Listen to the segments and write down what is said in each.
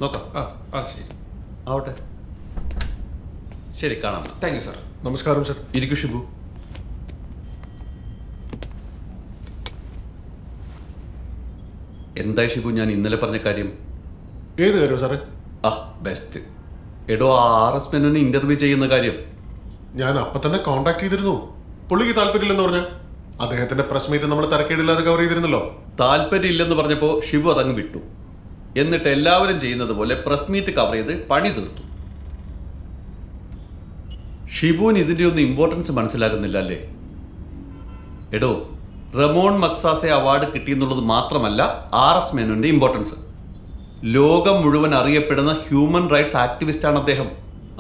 നോക്കാം. ശരി, ആവട്ടെ. ശരി, കാണാം. Thank you sir. നമസ്കാരം സർ. ഇരിക്കൂ ഷിബു. എന്തായി ഷിബു ഞാൻ ഇന്നലെ പറഞ്ഞ കാര്യം? ഏത് കാര്യം സാറേ? ബെസ്റ്റ്. എടോ, RS മേനോനെ ഇന്റർവ്യൂ ചെയ്യുന്ന കാര്യം ഞാൻ അപ്പം തന്നെ കോണ്ടാക്ട് ചെയ്തിരുന്നു. പുള്ളിക്ക് താല്പര്യമില്ലെന്ന് പറഞ്ഞ അദ്ദേഹത്തിന്റെ പ്രസ് മീറ്റ് നമ്മൾ തരക്കേടില്ലാതെ കവർ ചെയ്തിരുന്നല്ലോ. താല്പര്യമില്ലെന്ന് പറഞ്ഞപ്പോൾ ഷിബു അതങ്ങ് വിട്ടു. എന്നിട്ട് എല്ലാവരും ചെയ്യുന്നത് പോലെ പ്രസ് മീറ്റ് കവർ ചെയ്ത് പണി തീർത്തു. ഷിബുവിന് ഇതിൻ്റെ ഒന്നും ഇമ്പോർട്ടൻസ് മനസ്സിലാകുന്നില്ല അല്ലേ? എടോ, റമോൺ മക്സാസെ അവാർഡ് കിട്ടിയെന്നുള്ളത് മാത്രമല്ല RS മേനോന്റെ ഇമ്പോർട്ടൻസ്. ലോകം മുഴുവൻ അറിയപ്പെടുന്ന ഹ്യൂമൻ റൈറ്റ്സ് ആക്ടിവിസ്റ്റാണ് അദ്ദേഹം.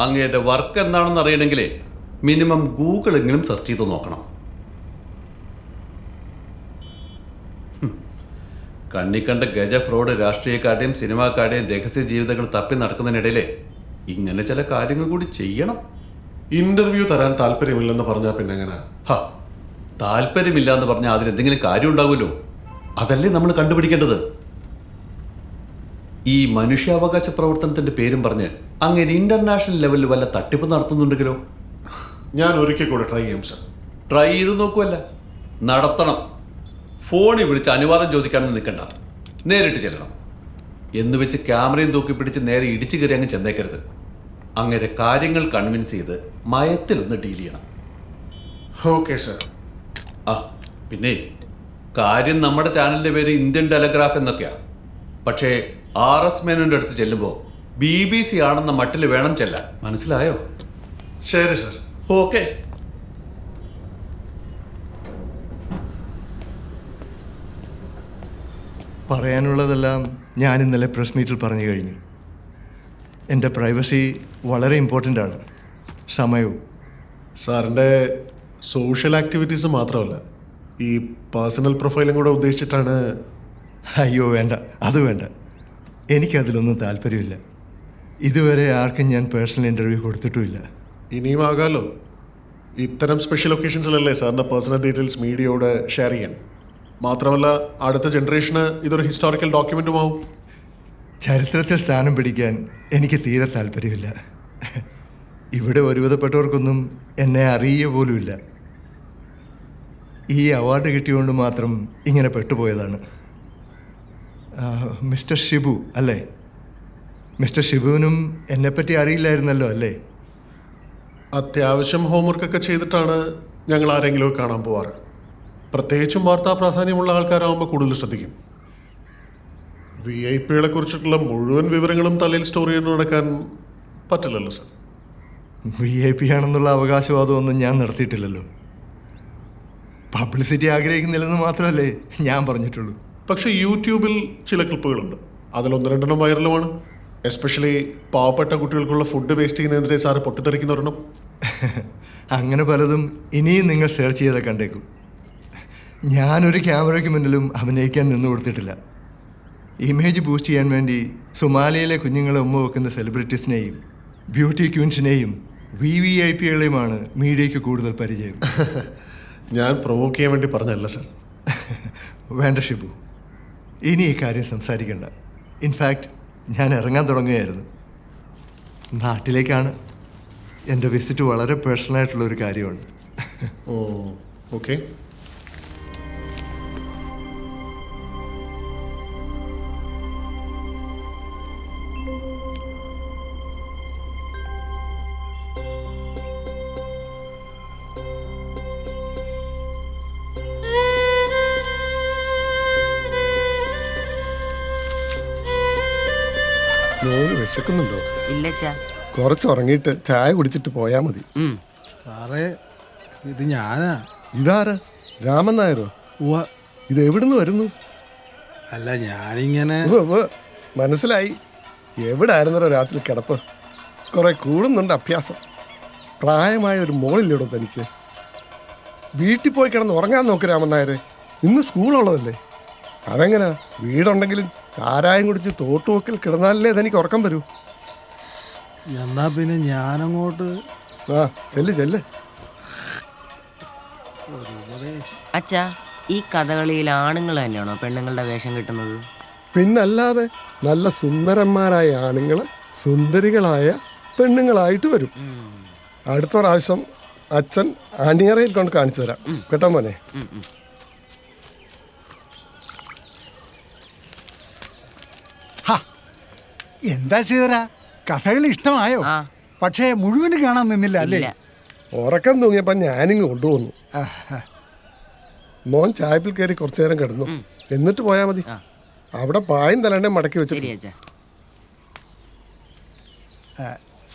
അങ്ങയുടെ വർക്ക് എന്താണെന്ന് അറിയണമെങ്കിലേ മിനിമം ഗൂഗിളെങ്കിലും സെർച്ച് ചെയ്ത് നോക്കണം. കണ്ണിക്കണ്ട ഗജ ഫ്രോഡ് രാഷ്ട്രീയക്കാരുടെയും സിനിമാക്കാരുടെയും രഹസ്യ ജീവിതങ്ങൾ തപ്പി നടക്കുന്നതിനിടയിലെ ഇങ്ങനെ ചില കാര്യങ്ങൾ കൂടി ചെയ്യണം. ഇന്റർവ്യൂ തരാൻ താല്പര്യമില്ലെന്ന് പറഞ്ഞാൽ പിന്നെ എങ്ങനെ? താല്പര്യമില്ല എന്ന് പറഞ്ഞാൽ അതിലെന്തെങ്കിലും കാര്യം ഉണ്ടാവുമല്ലോ. അതല്ലേ നമ്മൾ കണ്ടുപിടിക്കേണ്ടത്. ഈ മനുഷ്യാവകാശ പ്രവർത്തനത്തിന്റെ പേരും പറഞ്ഞ് അങ്ങനെ ഇന്റർനാഷണൽ ലെവലിൽ വല്ല തട്ടിപ്പ് നടത്തുന്നുണ്ടെങ്കിലോ? ഞാൻ ഒരിക്കൽ കൂടെ ട്രൈ ചെയ്യാം സർ. ട്രൈ ചെയ്ത് നോക്കുമല്ല, നടത്തണം. ഫോണിൽ വിളിച്ച് അനുവാദം ചോദിക്കാനൊന്നും നിൽക്കണ്ട, നേരിട്ട് ചെല്ലണം. എന്ന് വെച്ച് ക്യാമറയും തൂക്കി പിടിച്ച് നേരെ ഇടിച്ചു കയറി അങ്ങ് ചെന്നേക്കരുത്. അങ്ങനെ കാര്യങ്ങൾ കൺവിൻസ് ചെയ്ത് മയത്തിലൊന്ന് ഡീൽ ചെയ്യണം. Okay sir. ആ പിന്നെ കാര്യം നമ്മുടെ ചാനലിൻ്റെ പേര് ഇന്ത്യൻ ടെലഗ്രാഫ് എന്നൊക്കെയാണ്. പക്ഷേ RS മേനോൻ്റെ അടുത്ത് ചെല്ലുമ്പോൾ BBC ആണെന്ന മട്ടിൽ വേണം ചെല്ലാൻ. മനസ്സിലായോ? ശരി സർ. ഓക്കെ. പറയാനുള്ളതെല്ലാം ഞാൻ ഇന്നലെ പ്രസ് മീറ്റിൽ പറഞ്ഞു കഴിഞ്ഞു. എൻ്റെ പ്രൈവസി വളരെ ഇമ്പോർട്ടൻ്റ് ആണ്. സമയവും. സാറിൻ്റെ സോഷ്യൽ ആക്ടിവിറ്റീസ് മാത്രമല്ല, ഈ പേഴ്സണൽ പ്രൊഫൈലും കൂടെ ഉദ്ദേശിച്ചിട്ടാണ്. അയ്യോ വേണ്ട, അത് വേണ്ട. എനിക്കതിലൊന്നും താല്പര്യമില്ല. ഇതുവരെ ആർക്കും ഞാൻ പേഴ്സണൽ ഇൻ്റർവ്യൂ കൊടുത്തിട്ടുമില്ല. ഇനിയും ആകാമല്ലോ. ഇത്തരം സ്പെഷ്യൽ ഒക്കേഷൻസിലല്ലേ സാറിൻ്റെ പേഴ്സണൽ ഡീറ്റെയിൽസ് മീഡിയയോട് ഷെയർ ചെയ്യാൻ. മാത്രമല്ല അടുത്ത ജനറേഷന് ഇതൊരു ഹിസ്റ്റോറിക്കൽ ഡോക്യുമെൻറ്റുമാവും. ചരിത്രത്തിൽ സ്ഥാനം പിടിക്കാൻ എനിക്ക് തീരെ താല്പര്യമില്ല. ഇവിടെ ഒരുവിധപ്പെട്ടവർക്കൊന്നും എന്നെ അറിയുക പോലുമില്ല. ഈ അവാർഡ് കിട്ടിയതുകൊണ്ട് മാത്രം ഇങ്ങനെ പെട്ടുപോയതാണ്. മിസ്റ്റർ ഷിബു അല്ലേ? മിസ്റ്റർ ഷിബുവിനും എന്നെപ്പറ്റി അറിയില്ലായിരുന്നല്ലോ അല്ലേ? അത്യാവശ്യം ഹോംവർക്കൊക്കെ ചെയ്തിട്ടാണ് ഞങ്ങൾ ആരെങ്കിലും കാണാൻ പോവാറ്. പ്രത്യേകിച്ചും വാർത്താ പ്രാധാന്യമുള്ള ആൾക്കാരാകുമ്പോൾ കൂടുതൽ ശ്രദ്ധിക്കും. VIP കുറിച്ചിട്ടുള്ള മുഴുവൻ വിവരങ്ങളും തലയിൽ സ്റ്റോർ ചെയ്ത് നടക്കാൻ പറ്റില്ലല്ലോ സർ. VIP ആണെന്നുള്ള അവകാശവാദമൊന്നും ഞാൻ നടത്തിയിട്ടില്ലല്ലോ. പബ്ലിസിറ്റി ആഗ്രഹിക്കുന്നില്ലെന്ന് മാത്രമല്ലേ ഞാൻ പറഞ്ഞിട്ടുള്ളൂ. പക്ഷേ യൂട്യൂബിൽ ചില ക്ലിപ്പുകളുണ്ട്, അതിലൊന്ന് രണ്ടെണ്ണം വൈറലുമാണ്. എസ്പെഷ്യലി പാവപ്പെട്ട കുട്ടികൾക്കുള്ള ഫുഡ് വേസ്റ്റ് ചെയ്യുന്നതിനെതിരെ സാറ് പൊട്ടിത്തെറിക്കുന്നൊരെണ്ണം. അങ്ങനെ പലതും ഇനിയും നിങ്ങൾ സെർച്ച് ചെയ്ത് കണ്ടേക്കും. ഞാനൊരു ക്യാമറയ്ക്ക് മുന്നിലും അഭിനയിക്കാൻ നിന്ന് കൊടുത്തിട്ടില്ല. ഇമേജ് ബൂസ്റ്റ് ചെയ്യാൻ വേണ്ടി സൊമാലിയയിലെ കുഞ്ഞുങ്ങളെ ഉമ്മ വെക്കുന്ന സെലിബ്രിറ്റീസിനെയും ബ്യൂട്ടി ക്വീൻസിനെയും VVIPകളെയുമാണ് മീഡിയയ്ക്ക് കൂടുതൽ പരിചയം. ഞാൻ പ്രൊവോക്ക് ചെയ്യാൻ വേണ്ടി പറഞ്ഞല്ല സർ. വേണ്ട ഷിബു, ഇനി ഈ കാര്യം സംസാരിക്കണ്ട. ഇൻഫാക്റ്റ് ഞാൻ ഇറങ്ങാൻ തുടങ്ങുകയായിരുന്നു. നാട്ടിലേക്കാണ്. എൻ്റെ വിസിറ്റ് വളരെ പേഴ്സണലായിട്ടുള്ളൊരു കാര്യമാണ്. ഓ ഓക്കെ. മോന് വിശക്കുന്നുണ്ടോ? ഇല്ലച്ചാ. കുറച്ച് ഉറങ്ങിയിട്ട് ചായ കുടിച്ചിട്ട് പോയാ മതി. സാറേ, ഇത് ഞാനാ. ഇതാരാ? രാമൻ നായരോ? ഇത് എവിടുന്ന് വരുന്നു? അല്ല, ഞാനിങ്ങനെ. മനസ്സിലായി. എവിടെ ആയിരുന്നോ രാത്രി കിടപ്പ്? കുറെ കൂടുന്നുണ്ട് അഭ്യാസം. പ്രായമായ ഒരു മോളില്ലടോ തനിക്ക്. വീട്ടിൽ പോയി കിടന്ന് ഉറങ്ങാൻ നോക്ക് രാമൻ നായരെ. ഇന്ന് സ്കൂളുള്ളതല്ലേ. അതെങ്ങനാ? വീടുണ്ടെങ്കിലും ചാരായം കുടിച്ച് തോട്ടുവക്കിൽ കിടന്നാലല്ലേ തനിക്ക് ഉറക്കം വരൂ. എന്നാ പിന്നെ ഞാനങ്ങോട്ട്. ആ ചെല്ല് ചെല്ല്. അച്ഛാ, ഈ കഥകളിയിൽ ആണുങ്ങൾ തന്നെയാണോ പെണ്ണുങ്ങളുടെ വേഷം കിട്ടുന്നത്? പിന്നല്ലാതെ നല്ല സുന്ദരന്മാരായ ആണുങ്ങള് സുന്ദരികളായ പെണ്ണുങ്ങളായിട്ട് വരും. അടുത്ത പ്രാവശ്യം അച്ഛൻ അണിയറയിൽ കൊണ്ട് കാണിച്ചു തരാം കേട്ടോ മോനെ. എന്താ ചെയ്തരാ, കഥകൾ ഇഷ്ടമായോ? ആ. പക്ഷേ മുഴുവന് കാണാൻ നിന്നില്ല അല്ലേ? ഇല്ല. ഉറക്കം തൂങ്ങിയപ്പോ ഞാനിങ്ങ് കൊണ്ടുവന്നു. മോൻ ചായപ്പിൽ കയറി കുറച്ചു നേരം കിടന്നു, എന്നിട്ട് പോയാ മതി. അവിടെ പായും തലണ്ടേ മടക്കി ശരി വെച്ചിട്ട്. അച്ഛാ.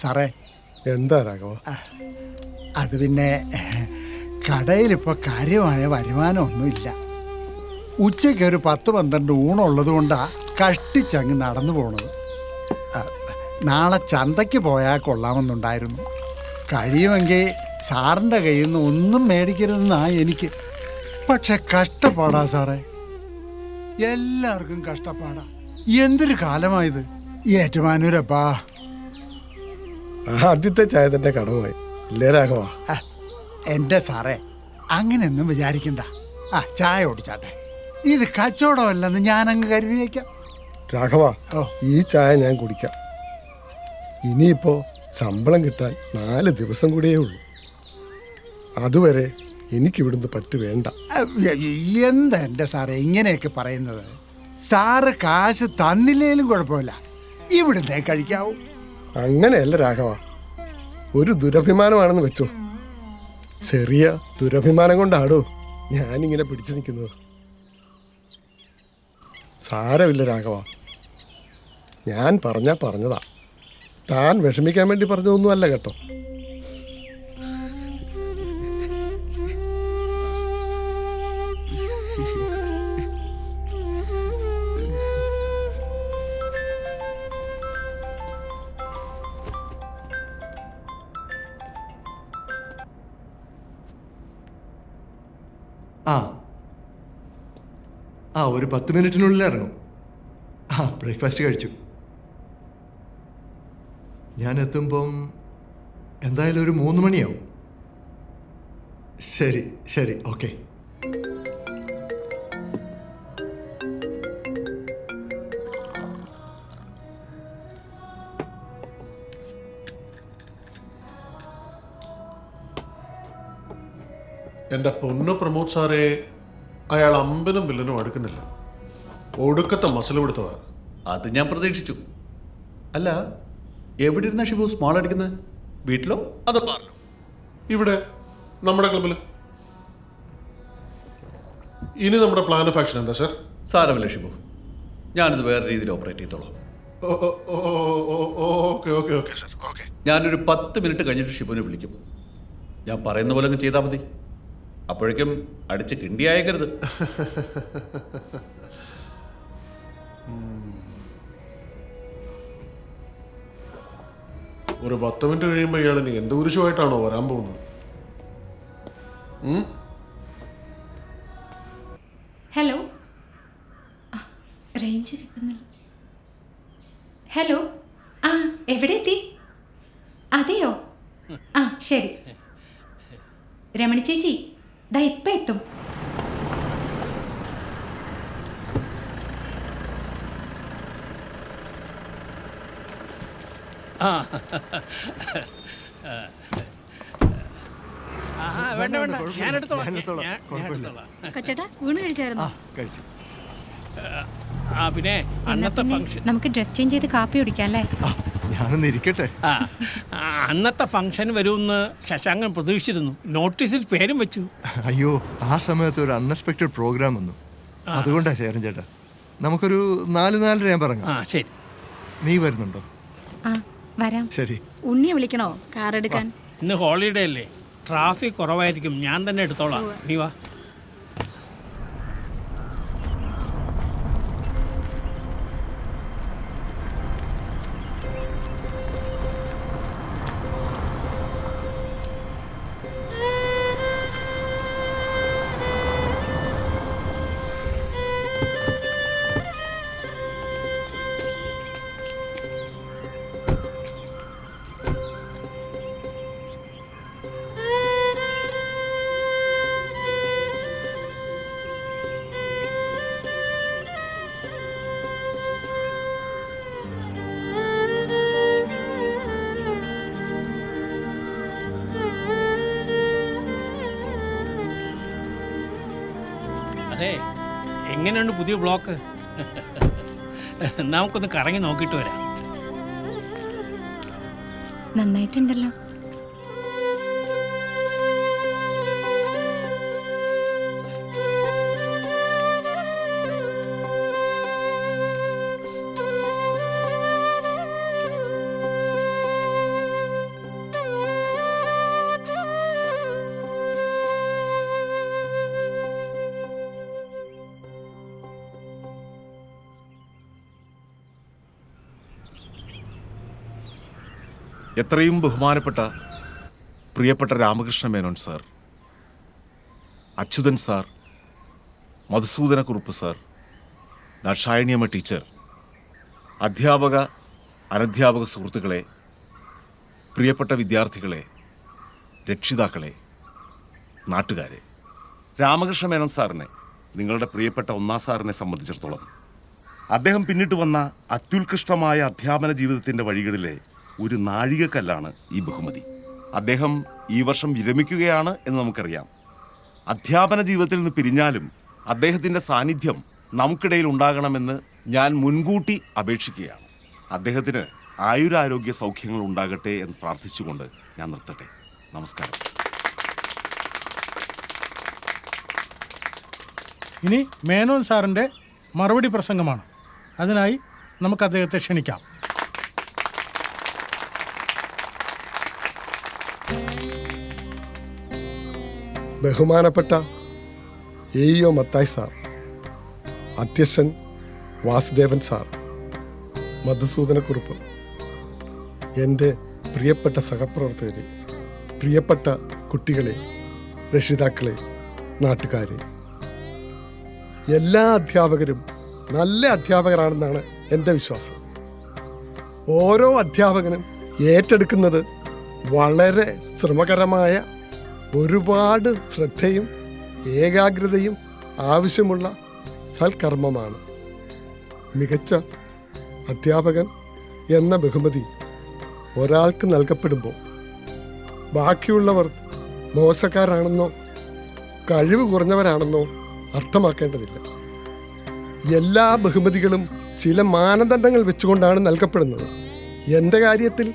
സാറേ, എന്താ രാഘവ? അത് പിന്നെ കടയിലിപ്പോൾ കാര്യമായ വരുമാനമൊന്നുമില്ല. ഉച്ചയ്ക്ക് ഒരു 10-12 ഊണുള്ളത് കൊണ്ടാണ് കഷ്ടിച്ചങ്ങ് നടന്നു പോണത്. നാളെ ചന്തയ്ക്ക് പോയാൽ കൊള്ളാമെന്നുണ്ടായിരുന്നു. കഴിയുമെങ്കിൽ സാറിൻ്റെ കയ്യിൽ നിന്ന് ഒന്നും മേടിക്കരുതെന്നാണ് എനിക്ക്. പക്ഷെ കഷ്ടപ്പാടാ സാറേ, എല്ലാവർക്കും കഷ്ടപ്പാടാ. എന്തൊരു കാലമായത്. ഏറ്റുമാനൂരപ്പാ. ആദ്യത്തെ ചായ തന്നെ കടമായി ഇല്ലേ രാഘവ? എൻ്റെ സാറേ, അങ്ങനെയൊന്നും വിചാരിക്കണ്ട. ചായ ഓടിച്ചാട്ടെ. ഇത് കച്ചവടമല്ലെന്ന് ഞാനങ്ങ് കരുതിയേക്കാം. രാഘവ, ഓ. ഈ ചായ ഞാൻ കുടിക്കാം. ഇനിയിപ്പോ ശമ്പളം കിട്ടാൻ 4 ദിവസം കൂടിയേ ഉള്ളൂ. അതുവരെ എനിക്കിവിടുന്ന് പറ്റു വേണ്ട. എന്താ എൻ്റെ സാറേ ഇങ്ങനെയൊക്കെ പറയുന്നത്? സാറ് കാശ് തന്നില്ലേലും കുഴപ്പമില്ല, ഇവിടുന്നേ കഴിക്കാവൂ. അങ്ങനെയല്ല രാഘവ, ഒരു ദുരഭിമാനമാണെന്ന് വെച്ചോ. ചെറിയ ദുരഭിമാനം കൊണ്ടാടോ ഞാനിങ്ങനെ പിടിച്ചു നിൽക്കുന്നത്. സാരമില്ല രാഘവ, ഞാൻ പറഞ്ഞതാ. താൻ വിഷമിക്കാൻ വേണ്ടി പറഞ്ഞതൊന്നും അല്ല കേട്ടോ. ഒരു 10 മിനിറ്റിനുള്ളിൽ ഇറങ്ങും. ബ്രേക്ക്ഫാസ്റ്റ് കഴിച്ചു. ഞാൻ എത്തുമ്പം എന്തായാലും ഒരു 3 മണിയാവും. ശരി ശരി, ഓക്കെ. എൻ്റെ പൊന്നു പ്രമോദ് സാറേ, അയാൾ അമ്പനും വില്ലനും അടുക്കുന്നില്ല. ഒടുക്കത്തെ മസിൽ കൊടുത്തതാ. അത് ഞാൻ പ്രതീക്ഷിച്ചു. അല്ല, എവിടെ ഇരുന്ന ഷിബു സ്മോൾ അടിക്കുന്നത്? വീട്ടിലോ അതോ പാർലോ? ഇവിടെ നമ്മുടെ ക്ലബിൽ. ഇനി നമ്മുടെ പ്ലാൻ ഓഫ് ആക്ഷൻ എന്താ സാർ? സാരമില്ല ഷിബു, ഞാനിത് വേറെ രീതിയിൽ ഓപ്പറേറ്റ് ചെയ്തോളാം. Okay okay okay sir, okay. ഞാനൊരു 10 മിനിറ്റ് കഴിഞ്ഞിട്ട് ഷിബുവിനെ വിളിക്കും. ഞാൻ പറയുന്ന പോലെ അങ്ങ് ചെയ്താൽ മതി. അപ്പോഴേക്കും അടിച്ച് കിണ്ടിയായേക്കരുത്. ഒരു 10 മിനിറ്റ് കഴിയുമ്പോൾ ഇയാൾ ഇനി എന്ത് കുരിശുമായിട്ടാണോ വരാൻ പോകുന്നത്? ഹലോ, റേഞ്ച് കിട്ടുന്നില്ല. ഹലോ, എവിടെ എത്തി? അതെയോ? ശരി. രമണി ചേച്ചി ദാ ഇപ്പം എത്തും. വേണ്ട വേണ്ട, ഞാൻ എടുത്തോളാം. കൊച്ചേട്ടാ, ഊണ് കഴിച്ചായിരുന്നോ? കഴിച്ചു. പിന്നെ അന്നത്തെ ഫംഗ്ഷൻ നമുക്ക് ഡ്രസ് ചേഞ്ച് ചെയ്ത് കാപ്പി കുടിക്കാം അല്ലേ? ഞാനൊന്ന് ഇരിക്കട്ടെ. അന്നത്തെ ഫംഗ്ഷൻ വരുമെന്ന് ശശാങ്കൻ പ്രതീക്ഷിച്ചിരുന്നു. നോട്ടീസിൽ പേരും വെച്ചു. അയ്യോ, ആ സമയത്ത് ഒരു അൺഎക്സ്പെക്റ്റഡ് പ്രോഗ്രാം വന്നു. അതുകൊണ്ടാ ശേഖരൻ ചേട്ടാ. നമുക്കൊരു 4-4:30 ഞാൻ പറഞ്ഞു. ശരി. നീ വരുന്നുണ്ടോ? വരാം. ശരി. ഉണ്ണിയെ വിളിക്കണോ കാർ എടുക്കാൻ? ഇന്ന് ഹോളിഡേ അല്ലേ, ട്രാഫിക് കുറവായിരിക്കും. ഞാൻ തന്നെ എടുത്തോളാം. നീ വാ. അതെ, എങ്ങനെയുണ്ട് പുതിയ ബ്ലോക്ക്? നമുക്കൊന്ന് കറങ്ങി നോക്കിയിട്ട് വരാം. നന്നായിട്ടുണ്ടല്ലോ. എത്രയും ബഹുമാനപ്പെട്ട പ്രിയപ്പെട്ട Ramakrishna Menon sir, Achuthan sir, Madhusudanakurup sir, Dakshayaniamma teacher, അധ്യാപക അനധ്യാപക സുഹൃത്തുക്കളെ, പ്രിയപ്പെട്ട വിദ്യാർത്ഥികളെ, രക്ഷിതാക്കളെ, നാട്ടുകാരെ, രാമകൃഷ്ണ മേനോൻ സാറിനെ, നിങ്ങളുടെ പ്രിയപ്പെട്ട ഒന്നാം സാറിനെ സംബന്ധിച്ചിടത്തോളം അദ്ദേഹം പിന്നിട്ട് വന്ന അത്യുത്കൃഷ്ടമായ അധ്യാപന ജീവിതത്തിൻ്റെ വഴികളിലെ ഒരു നാഴികക്കല്ലാണ് ഈ ബഹുമതി. അദ്ദേഹം ഈ വർഷം വിരമിക്കുകയാണ് എന്ന് നമുക്കറിയാം. അധ്യാപന ജീവിതത്തിൽ നിന്ന് പിരിഞ്ഞാലും അദ്ദേഹത്തിൻ്റെ സാന്നിധ്യം നമുക്കിടയിൽ ഉണ്ടാകണമെന്ന് ഞാൻ മുൻകൂട്ടി അപേക്ഷിക്കുകയാണ്. അദ്ദേഹത്തിന് ആയുരാരോഗ്യ സൗഖ്യങ്ങൾ ഉണ്ടാകട്ടെ എന്ന് പ്രാർത്ഥിച്ചുകൊണ്ട് ഞാൻ നിർത്തട്ടെ. നമസ്കാരം. ഇനി മേനോൻ സാറിൻ്റെ മറുപടി പ്രസംഗമാണ്. അതിനായി നമുക്ക് അദ്ദേഹത്തെ ക്ഷണിക്കാം. ബഹുമാനപ്പെട്ട എ.ഇ.ഒ. മത്തായി സാർ, അധ്യക്ഷൻ വാസുദേവൻ സാർ, മധുസൂദനക്കുറുപ്പ്, എൻ്റെ പ്രിയപ്പെട്ട സഹപ്രവർത്തകരെ, പ്രിയപ്പെട്ട കുട്ടികളെ, രക്ഷിതാക്കളെ, നാട്ടുകാരെ, എല്ലാ അധ്യാപകരും നല്ല അധ്യാപകരാണെന്നാണ് എൻ്റെ വിശ്വാസം. ഓരോ അധ്യാപകനും ഏറ്റെടുക്കുന്നത് വളരെ ശ്രമകരമായ, ഒരുപാട് ശ്രദ്ധയും ഏകാഗ്രതയും ആവശ്യമുള്ള സൽക്കർമ്മമാണ്. മികച്ച അധ്യാപകൻ എന്ന ബഹുമതി ഒരാൾക്ക് നൽകപ്പെടുമ്പോൾ ബാക്കിയുള്ളവർ മോശക്കാരാണെന്നോ കഴിവ് കുറഞ്ഞവരാണെന്നോ അർത്ഥമാക്കേണ്ടതില്ല. എല്ലാ ബഹുമതികളും ചില മാനദണ്ഡങ്ങൾ വെച്ചുകൊണ്ടാണ് നൽകപ്പെടുന്നത്. എൻ്റെ കാര്യത്തിൽ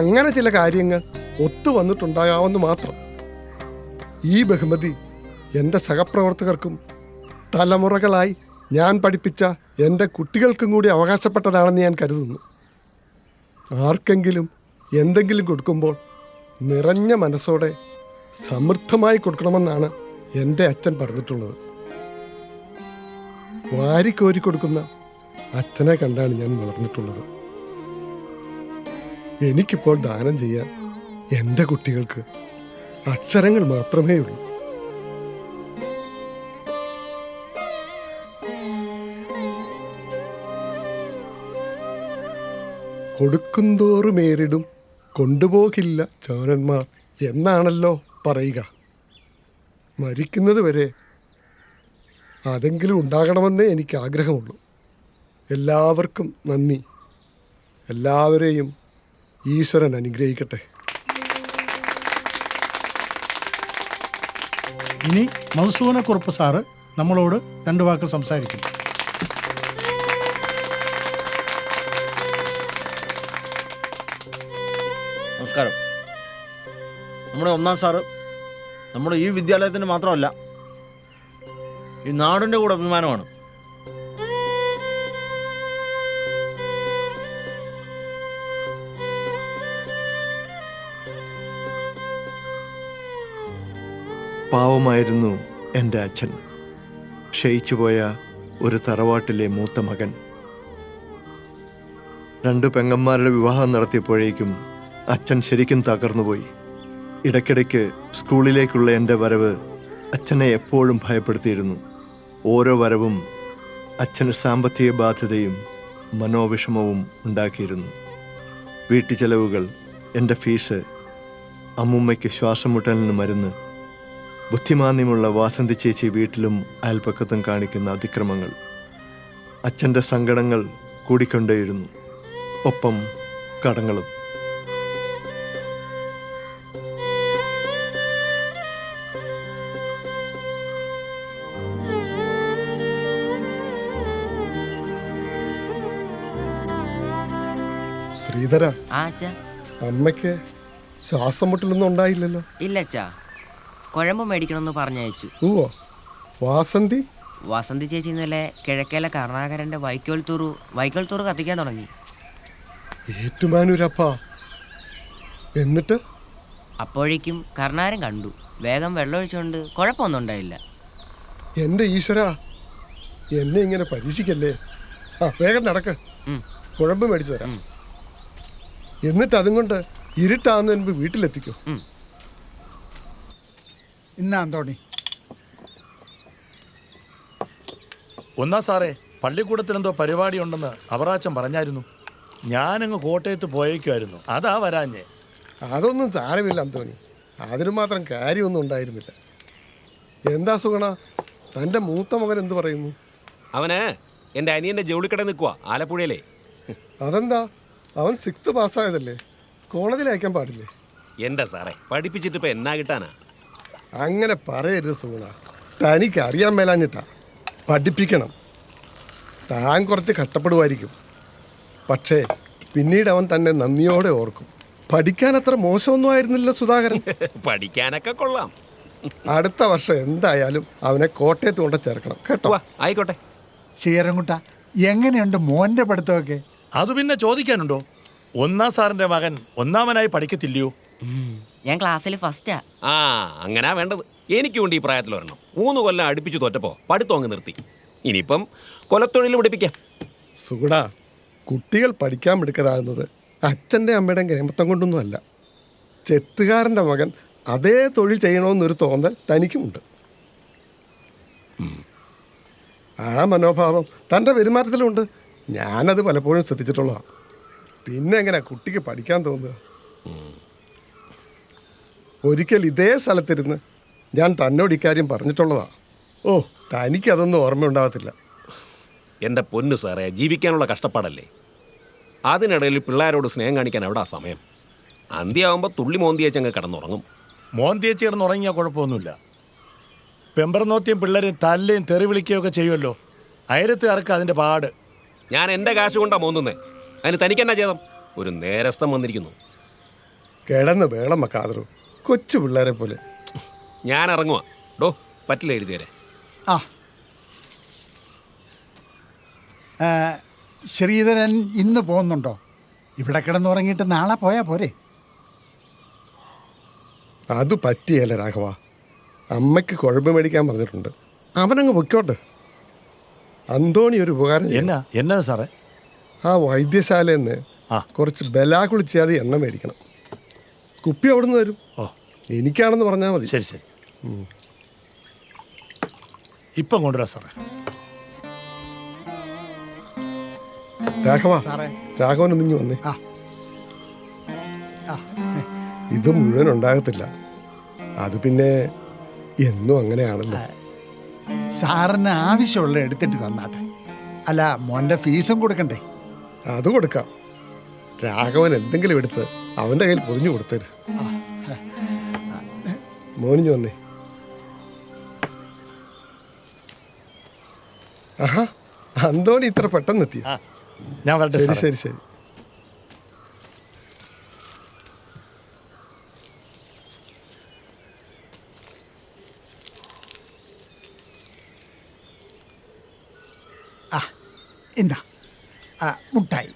അങ്ങനെ ചില കാര്യങ്ങൾ ഒത്തു വന്നിട്ടുണ്ടാകാമെന്ന് മാത്രം. ഈ ബഹുമതി എൻ്റെ സഹപ്രവർത്തകർക്കും തലമുറകളായി ഞാൻ പഠിപ്പിച്ച എൻ്റെ കുട്ടികൾക്കും കൂടി അവകാശപ്പെട്ടതാണെന്ന് ഞാൻ കരുതുന്നു. ആർക്കെങ്കിലും എന്തെങ്കിലും കൊടുക്കുമ്പോൾ നിറഞ്ഞ മനസ്സോടെ സമൃദ്ധമായി കൊടുക്കണമെന്നാണ് എൻ്റെ അച്ഛൻ പറഞ്ഞിട്ടുള്ളത്. വാരിക്കോരി കൊടുക്കുന്ന അച്ഛനെ കണ്ടാണ് ഞാൻ വളർന്നിട്ടുള്ളത്. എനിക്കിപ്പോൾ ദാനം ചെയ്യാൻ എൻ്റെ കുട്ടികൾക്ക് അക്ഷരങ്ങൾ മാത്രമേ ഉള്ളൂ. കൊടുക്കുന്തോറുമേറിടും കൊണ്ടുപോകില്ല ചോരന്മാർ എന്നാണല്ലോ പറയുക. മരിക്കുന്നത് വരെ അതെങ്കിലും ഉണ്ടാകണമെന്നേ എനിക്ക് ആഗ്രഹമുള്ളൂ. എല്ലാവർക്കും നന്ദി. എല്ലാവരെയും ഈശ്വരൻ അനുഗ്രഹിക്കട്ടെ. ഇനി മധുസൂദനക്കുറുപ്പ് സാറ് നമ്മളോട് 2 വാക്ക് സംസാരിക്കും. നമസ്കാരം. നമ്മുടെ 1-ാം സാറ് നമ്മുടെ ഈ വിദ്യാലയത്തിന് മാത്രമല്ല, ഈ നാടിൻ്റെ കൂടെ അഭിമാനമാണ്. പാവമായിരുന്നു എൻ്റെ അച്ഛൻ. ക്ഷയിച്ചുപോയ ഒരു തറവാട്ടിലെ മൂത്ത മകൻ. 2 പെങ്ങന്മാരുടെ വിവാഹം നടത്തിയപ്പോഴേക്കും അച്ഛൻ ശരിക്കും തകർന്നുപോയി. ഇടയ്ക്കിടയ്ക്ക് സ്കൂളിലേക്കുള്ള എൻ്റെ വരവ് അച്ഛനെ എപ്പോഴും ഭയപ്പെടുത്തിയിരുന്നു. ഓരോ വരവും അച്ഛന് സാമ്പത്തിക ബാധ്യതയും മനോവിഷമവും ഉണ്ടാക്കിയിരുന്നു. വീട്ടുചെലവുകൾ, എൻ്റെ ഫീസ്, അമ്മുമ്മയ്ക്ക് ശ്വാസമുട്ടലിന് മരുന്ന്, ബുദ്ധിമാന്യമുള്ള വാസന്തി ചേച്ചി വീട്ടിലും അയൽപ്പക്കത്തും കാണിക്കുന്ന അതിക്രമങ്ങൾ. അച്ഛൻ്റെ സങ്കടങ്ങൾ കൂടിക്കൊണ്ടേയിരുന്നു, ഒപ്പം കടങ്ങളും. ശ്രീധര, ആ അച്ഛാ. അമ്മയ്ക്ക് ശ്വാസം മുട്ടലൊന്നും ഉണ്ടായില്ലല്ലോ? ഇല്ല അച്ഛാ, കുഴമ്പ് മേടിക്കണമെന്ന് പറഞ്ഞയച്ചു. ഓ, വാസന്തി? വസന്തി ചേച്ചി ഇന്നലെ കിഴക്കേലെ കരുണാകരൻ്റെ വൈക്കോൽ തൂറ് കത്തിക്കാൻ തുടങ്ങി. ഏറ്റുമാനൂരപ്പാ. എന്നിട്ട്? അപ്പോഴേക്കും കരുണാകരൻ കണ്ടു. വേഗം വെള്ളമൊഴിച്ചുകൊണ്ട് കുഴപ്പമൊന്നും ഉണ്ടായില്ല. എൻ്റെ ഈശ്വര, എന്നെ ഇങ്ങനെ പരീക്ഷിക്കല്ലേ. ആ, വേഗം നടക്ക്, കുഴമ്പ് മേടിച്ചു തരാം. എന്നിട്ട് അതും കൊണ്ട് ഇരുട്ടാവുന്നതിന് മുമ്പ് വീട്ടിലെത്തിക്കോ. ഇന്നാ അന്തോണി. 1-ാം സാറേ, പള്ളിക്കൂടത്തിലെന്തോ പരിപാടി ഉണ്ടെന്ന് അവറാച്ചൻ പറഞ്ഞായിരുന്നു. ഞാനങ്ങ് കോട്ടയത്ത് പോയേക്കുമായിരുന്നു, അതാ വരാഞ്ഞേ. അതൊന്നും സാരമില്ല അന്തോണി, അതിന് മാത്രം കാര്യമൊന്നും ഉണ്ടായിരുന്നില്ല. എന്താ സുഗണ, തൻ്റെ മൂത്ത മകൻ എന്ത് പറയുന്നു? അവന് എൻ്റെ അനിയൻ്റെ ജോലിക്കട നിൽക്കുക ആലപ്പുഴയിലെ. അതെന്താ, അവൻ 6th പാസ്സായതല്ലേ, കോളേജിൽ അയക്കാൻ പാടില്ലേ? എൻ്റെ സാറേ, പഠിപ്പിച്ചിട്ട് ഇപ്പം എന്നാ കിട്ടാനാ? അങ്ങനെ പറയരുത് സുഗുണ. തനിക്ക് അറിയാൻ മേലാഞ്ഞിട്ടാ. പഠിപ്പിക്കണം. താൻ കുറച്ച് കഷ്ടപ്പെടുമായിരിക്കും, പക്ഷേ പിന്നീട് അവൻ തന്നെ നന്ദിയോടെ ഓർക്കും. പഠിക്കാൻ അത്ര മോശമൊന്നും ആയിരുന്നില്ല സുധാകരൻ. പഠിക്കാനൊക്കെ കൊള്ളാം. അടുത്ത വർഷം എന്തായാലും അവനെ കോട്ടയത്ത് കൊണ്ട് ചേർക്കണം കേട്ടോ. ആയിക്കോട്ടെ. ശ്രീരംകുട്ട, എങ്ങനെയുണ്ട് മോന്റെ പഠിത്തമൊക്കെ? അത് പിന്നെ ചോദിക്കാനുണ്ടോ? ഒന്നാം സാറിന്റെ മകൻ ഒന്നാമനായി പഠിക്കത്തില്ലയോ? ഞാൻ ക്ലാസ്സിൽ ഫസ്റ്റാ. ആ, അങ്ങനാ വേണ്ടത്. എനിക്കുണ്ട് ഈ പ്രായത്തിൽ ഒരെണ്ണം. 3 കൊല്ലം അടുപ്പിച്ച് തോറ്റപ്പോ പഠിത്തം അങ്ങ് നിർത്തി. ഇനിയിപ്പം കൊലത്തൊഴിൽ പഠിപ്പിക്കാം. സുഗുണ, കുട്ടികൾ പഠിക്കാൻ മിടുക്കരാകുന്നത് അച്ഛൻ്റെ അമ്മയുടെയും കേമത്തം കൊണ്ടൊന്നും അല്ല. ചെത്തുകാരൻ്റെ മകൻ അതേ തൊഴിൽ ചെയ്യണമെന്നൊരു തോന്നൽ തനിക്കുമുണ്ട്. ആ മനോഭാവം തൻ്റെ പെരുമാറ്റത്തിലുണ്ട്. ഞാനത് പലപ്പോഴും ശ്രദ്ധിച്ചിട്ടുള്ളതാണ്. പിന്നെ എങ്ങനെ കുട്ടിക്ക് പഠിക്കാൻ തോന്നുക? ഒരിക്കൽ ഇതേ സ്ഥലത്തിരുന്ന് ഞാൻ തന്നോട് ഇക്കാര്യം പറഞ്ഞിട്ടുള്ളതാണ്. ഓ, തനിക്കതൊന്നും ഓർമ്മയുണ്ടാകത്തില്ല. എൻ്റെ പൊന്നു സാറേ, ജീവിക്കാനുള്ള കഷ്ടപ്പാടല്ലേ. അതിനിടയിൽ പിള്ളേരോട് സ്നേഹം കാണിക്കാൻ എവിടാ സമയം? അന്ത്യയാവുമ്പോൾ തുള്ളി മോന്തിയേച്ചങ്ങ് കിടന്നുറങ്ങും. മോന്തിയേച്ച് കിടന്നുറങ്ങിയാൽ കുഴപ്പമൊന്നുമില്ല. പെമ്പറന്നോത്തിയും പിള്ളേരെയും തല്ലുകയും തെറി വിളിക്കുകയും ഒക്കെ ചെയ്യുമല്ലോ. അയലത്തുകാർക്ക് അതിൻ്റെ പാട്. ഞാൻ എൻ്റെ കാശ് കൊണ്ടാ മോന്തുന്നേ. അതിന് തനിക്കെന്നാ ചെയ്തം? ഒരു നേരസ്ഥം വന്നിരിക്കുന്നു. കിടന്ന് വേളം വെക്കാതറു, കൊച്ചു പിള്ളേരെ പോലെ. ഞാൻ ഇറങ്ങുക. ഡോ, പറ്റില്ല എഴുതിയേരെ. ആ, ശ്രീധരൻ ഇന്ന് പോകുന്നുണ്ടോ? ഇവിടെ കിടന്നുറങ്ങിയിട്ട് നാളെ പോയാൽ പോരെ? അത് പറ്റിയല്ല രാഘവ. അമ്മയ്ക്ക് കുഴമ്പ് മേടിക്കാൻ പറഞ്ഞിട്ടുണ്ട്. അവനങ്ങ് പൊയ്ക്കോട്ടെ. അന്തോണി ഒരു ഉപകാരം ചെയ്യണം. എന്നാ സാറേ? ആ വൈദ്യശാലയിൽ നിന്ന് കുറച്ച് ബലാകുളിച്ചാതി എണ്ണ മേടിക്കണം. കുപ്പി അവിടെ നിന്ന് തരും. എനിക്കാണെന്ന് പറഞ്ഞാൽ മതി. ശരി ശരി, ഇപ്പം കൊണ്ടുവരാം സാറേ. രാഘവ, സാറേ. രാഘവൻ ഒന്നിങ്ങി വന്നേ. ഇത് മുഴുവൻ ഉണ്ടാകത്തില്ല. അത് പിന്നെ എന്നും അങ്ങനെയാണല്ലോ. സാറിന് ആവശ്യമുള്ള എടുത്തിട്ട് തന്നാട്ടെ. അല്ല, മോൻ്റെ ഫീസും കൊടുക്കണ്ടേ? അത് കൊടുക്കാം. രാഘവൻ എന്തെങ്കിലും എടുത്ത് അവൻ്റെ കയ്യിൽ പൊതിഞ്ഞു കൊടുത്തരും. മോനിഞ്ഞു വന്നേ. ആഹാ, അന്തോണി ഇത്ര പെട്ടെന്ന് എത്തിയ? ഞാൻ വരട്ടെ. ശരി ശരി ശരി. എന്താ മുട്ടായി?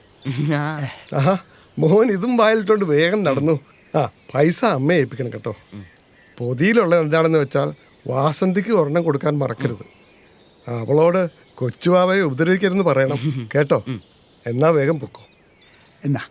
ആഹാ, മോൻ ഇതും വായിലിട്ടോണ്ട് വേഗം നടന്നു. ആ, പൈസ അമ്മയെ ഏൽപ്പിക്കണം കേട്ടോ. പൊതിയിലുള്ള എന്താണെന്ന് വെച്ചാൽ വാസന്തിക്ക് ഒരെണ്ണം കൊടുക്കാൻ മറക്കരുത്. അവളോട് കൊച്ചുവാവയെ ഉപദ്രവിക്കരുതെന്ന് പറയണം കേട്ടോ. എന്നാ വേഗം പൊക്കോ. എന്നാ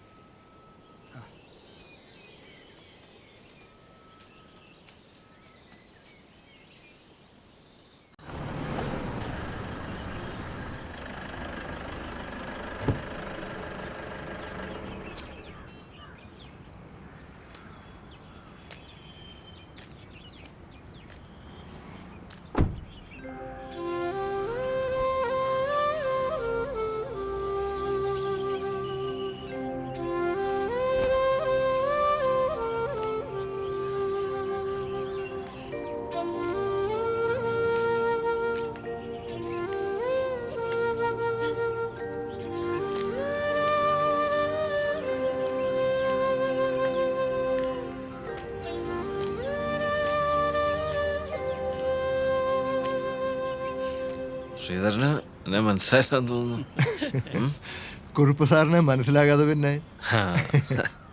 ശ്രീധരന് എന്നെ മനസ്സിലായില്ലെന്ന് തോന്നുന്നു. കുറുപ്പ് സാറിനെ മനസ്സിലാകാതെ പിന്നെ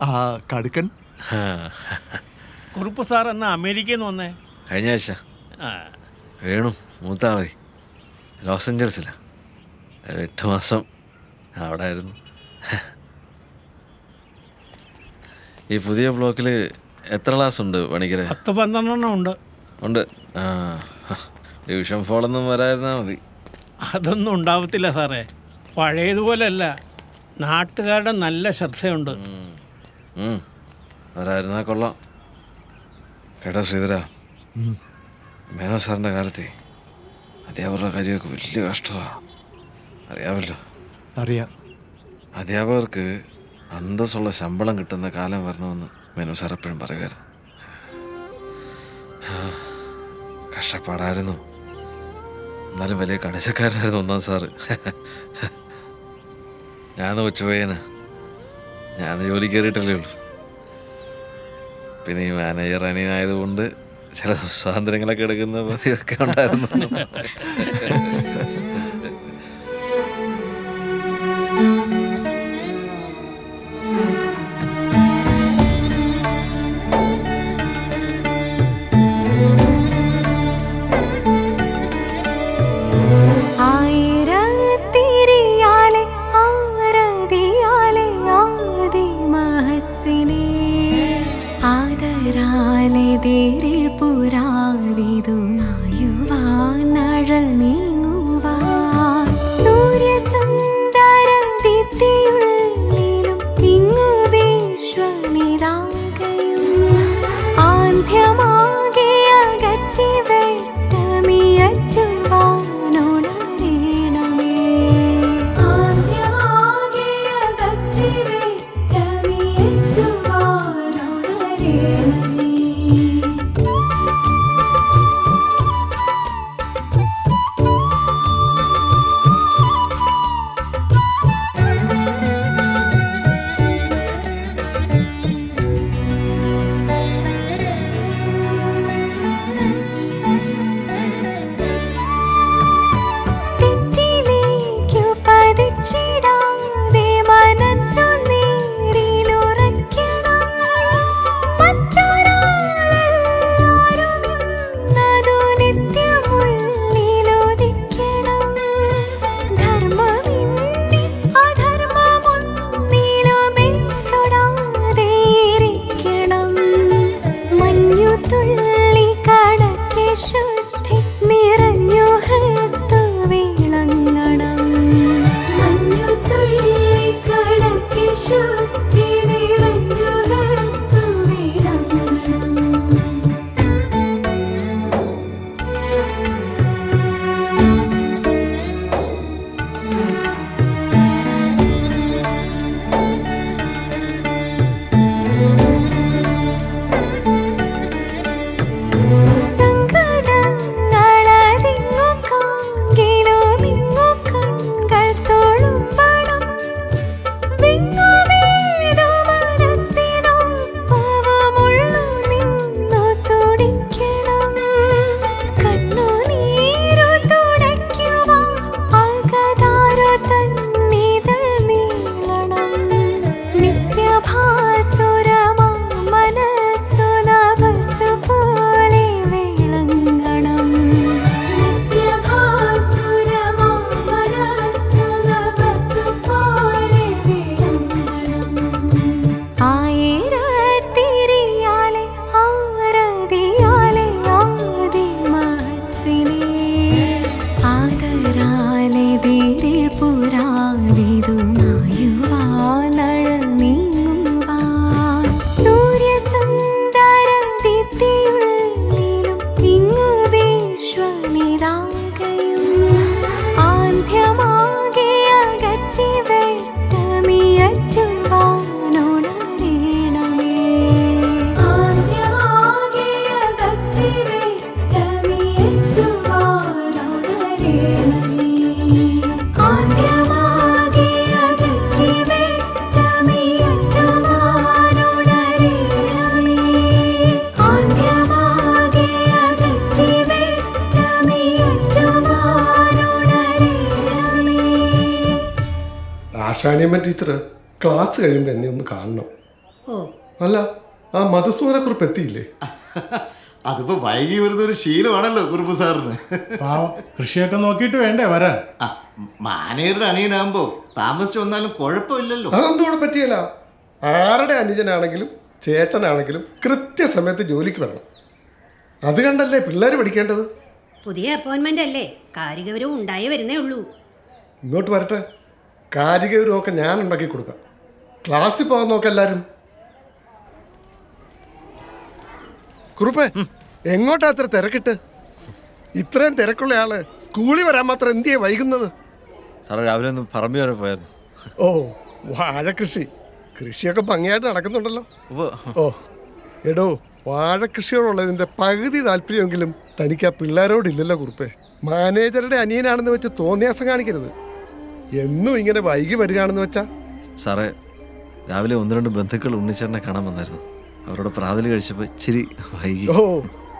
ആ കടുക്കൻ കുറുപ്പ് സാർ എന്നാ അമേരിക്കയിൽ നിന്ന് വന്നേ? കഴിഞ്ഞ ആഴ്ച. വേണു മൂത്ത ആളെ ലോസ് ഏഞ്ചൽസിലാണ്. 8 മാസം അവിടെ ആയിരുന്നു. ഈ പുതിയ ബ്ലോക്കിൽ എത്ര ക്ലാസ് ഉണ്ട് പണിക്കരെ? 10-12 ഉണ്ട്. ഉണ്ട്. ഡിവിഷൻ ഫോളൊന്നും വരായിരുന്നാൽ മതി. അതൊന്നും ഉണ്ടാവത്തില്ല സാറേ. പഴയതുപോലെയല്ല. നാട്ടുകാരുടെ നല്ല ശ്രദ്ധയുണ്ട്. വരായിരുന്നാൽ കൊള്ളാം. കേട്ടോ ശ്രീധര, മേനോ സാറിൻ്റെ കാലത്തെ അധ്യാപകരുടെ കാര്യമൊക്കെ വലിയ കഷ്ടമാണ്. അറിയാമല്ലോ. അറിയാം. അധ്യാപകർക്ക് അന്തസ്സുള്ള ശമ്പളം കിട്ടുന്ന കാലം വരണമെന്ന് മേനോ സാർ എപ്പോഴും പറയുമായിരുന്നു. കഷ്ടപ്പാടായിരുന്നു. എന്നാലും വലിയ കണിശക്കാരനായിരുന്നു ഒന്നാം സാറ്. ഞാൻ ഉച്ചപോയന്, ഞാൻ ജോലി കയറിയിട്ടല്ലേ ഉള്ളൂ. പിന്നെ ഈ മാനേജർ അനിയനായതുകൊണ്ട് ചില സ്വാതന്ത്ര്യങ്ങളൊക്കെ എടുക്കുന്ന പതിവൊക്കെ ഉണ്ടായിരുന്നു. ആഷാണിയമ്മ ടീച്ചർ ക്ലാസ് കഴിയുമ്പോൾ എന്നെ ഒന്ന് കാണണം. അല്ല, ആ മധുസൂദനക്കുറിപ്പ് എത്തിയില്ലേ? അതിപ്പോ വൈകി വരുന്നൊരു ശീലമാണല്ലോ കുറുപ്പ് സാറിന്. പാവം കൃഷിയൊക്കെ നോക്കിയിട്ട് വേണ്ടേ വരാൻ. മാനേജറുടെ അനിയനാകുമ്പോ താമസിച്ചു വന്നാലും കുഴപ്പമില്ലല്ലോ. അതൊന്നും ഇവിടെ പറ്റിയല്ല. ആരുടെ അനുജനാണെങ്കിലും ചേട്ടനാണെങ്കിലും കൃത്യസമയത്ത് ജോലിക്ക് വരണം. അത് കണ്ടല്ലേ പിള്ളേർ പഠിക്കേണ്ടത്. പുതിയ അപ്പോയിന്റ്മെന്റ് അല്ലേ, കാരികവരവും ഉണ്ടായി വരുന്നേ ഉള്ളൂ. ഇങ്ങോട്ട് വരട്ടെ, കാരികവരമൊക്കെ ഞാൻ ഉണ്ടാക്കി കൊടുക്കാം. ക്ലാസ്സിൽ പോകാൻ നോക്കാം എല്ലാവരും. കുറുപ്പേ, എങ്ങോട്ടാ അത്ര തിരക്കിട്ട്? ഇത്രയും തിരക്കുള്ള ആള് സ്കൂളിൽ വരാൻ മാത്രം എന്തിയാ വൈകുന്നത്? സാറേ രാവിലെ ഒന്ന് പറമ്പി വരെ പോയായിരുന്നു. ഓ, വാഴ കൃഷിയൊക്കെ ഭംഗിയായിട്ട് നടക്കുന്നുണ്ടല്ലോ. ഓ എടോ, വാഴക്കൃഷിയോടുള്ളതിൻ്റെ പകുതി താല്പര്യമെങ്കിലും തനിക്ക് ആ പിള്ളേരോടില്ലല്ലോ കുറുപ്പേ. മാനേജറുടെ അനിയനാണെന്ന് വെച്ച് തോന്നിയാസം കാണിക്കരുത്. എന്നും ഇങ്ങനെ വൈകി വരികയാണെന്ന് വെച്ചാ. സാറേ, രാവിലെ 1-2 ബന്ധുക്കൾ ഉണ്ണിച്ചേട്ടനെ കാണാൻ വന്നായിരുന്നു. അവരോട് പ്രാതൽ കഴിച്ചപ്പോൾ ഇച്ചിരി വൈകി. ഓ,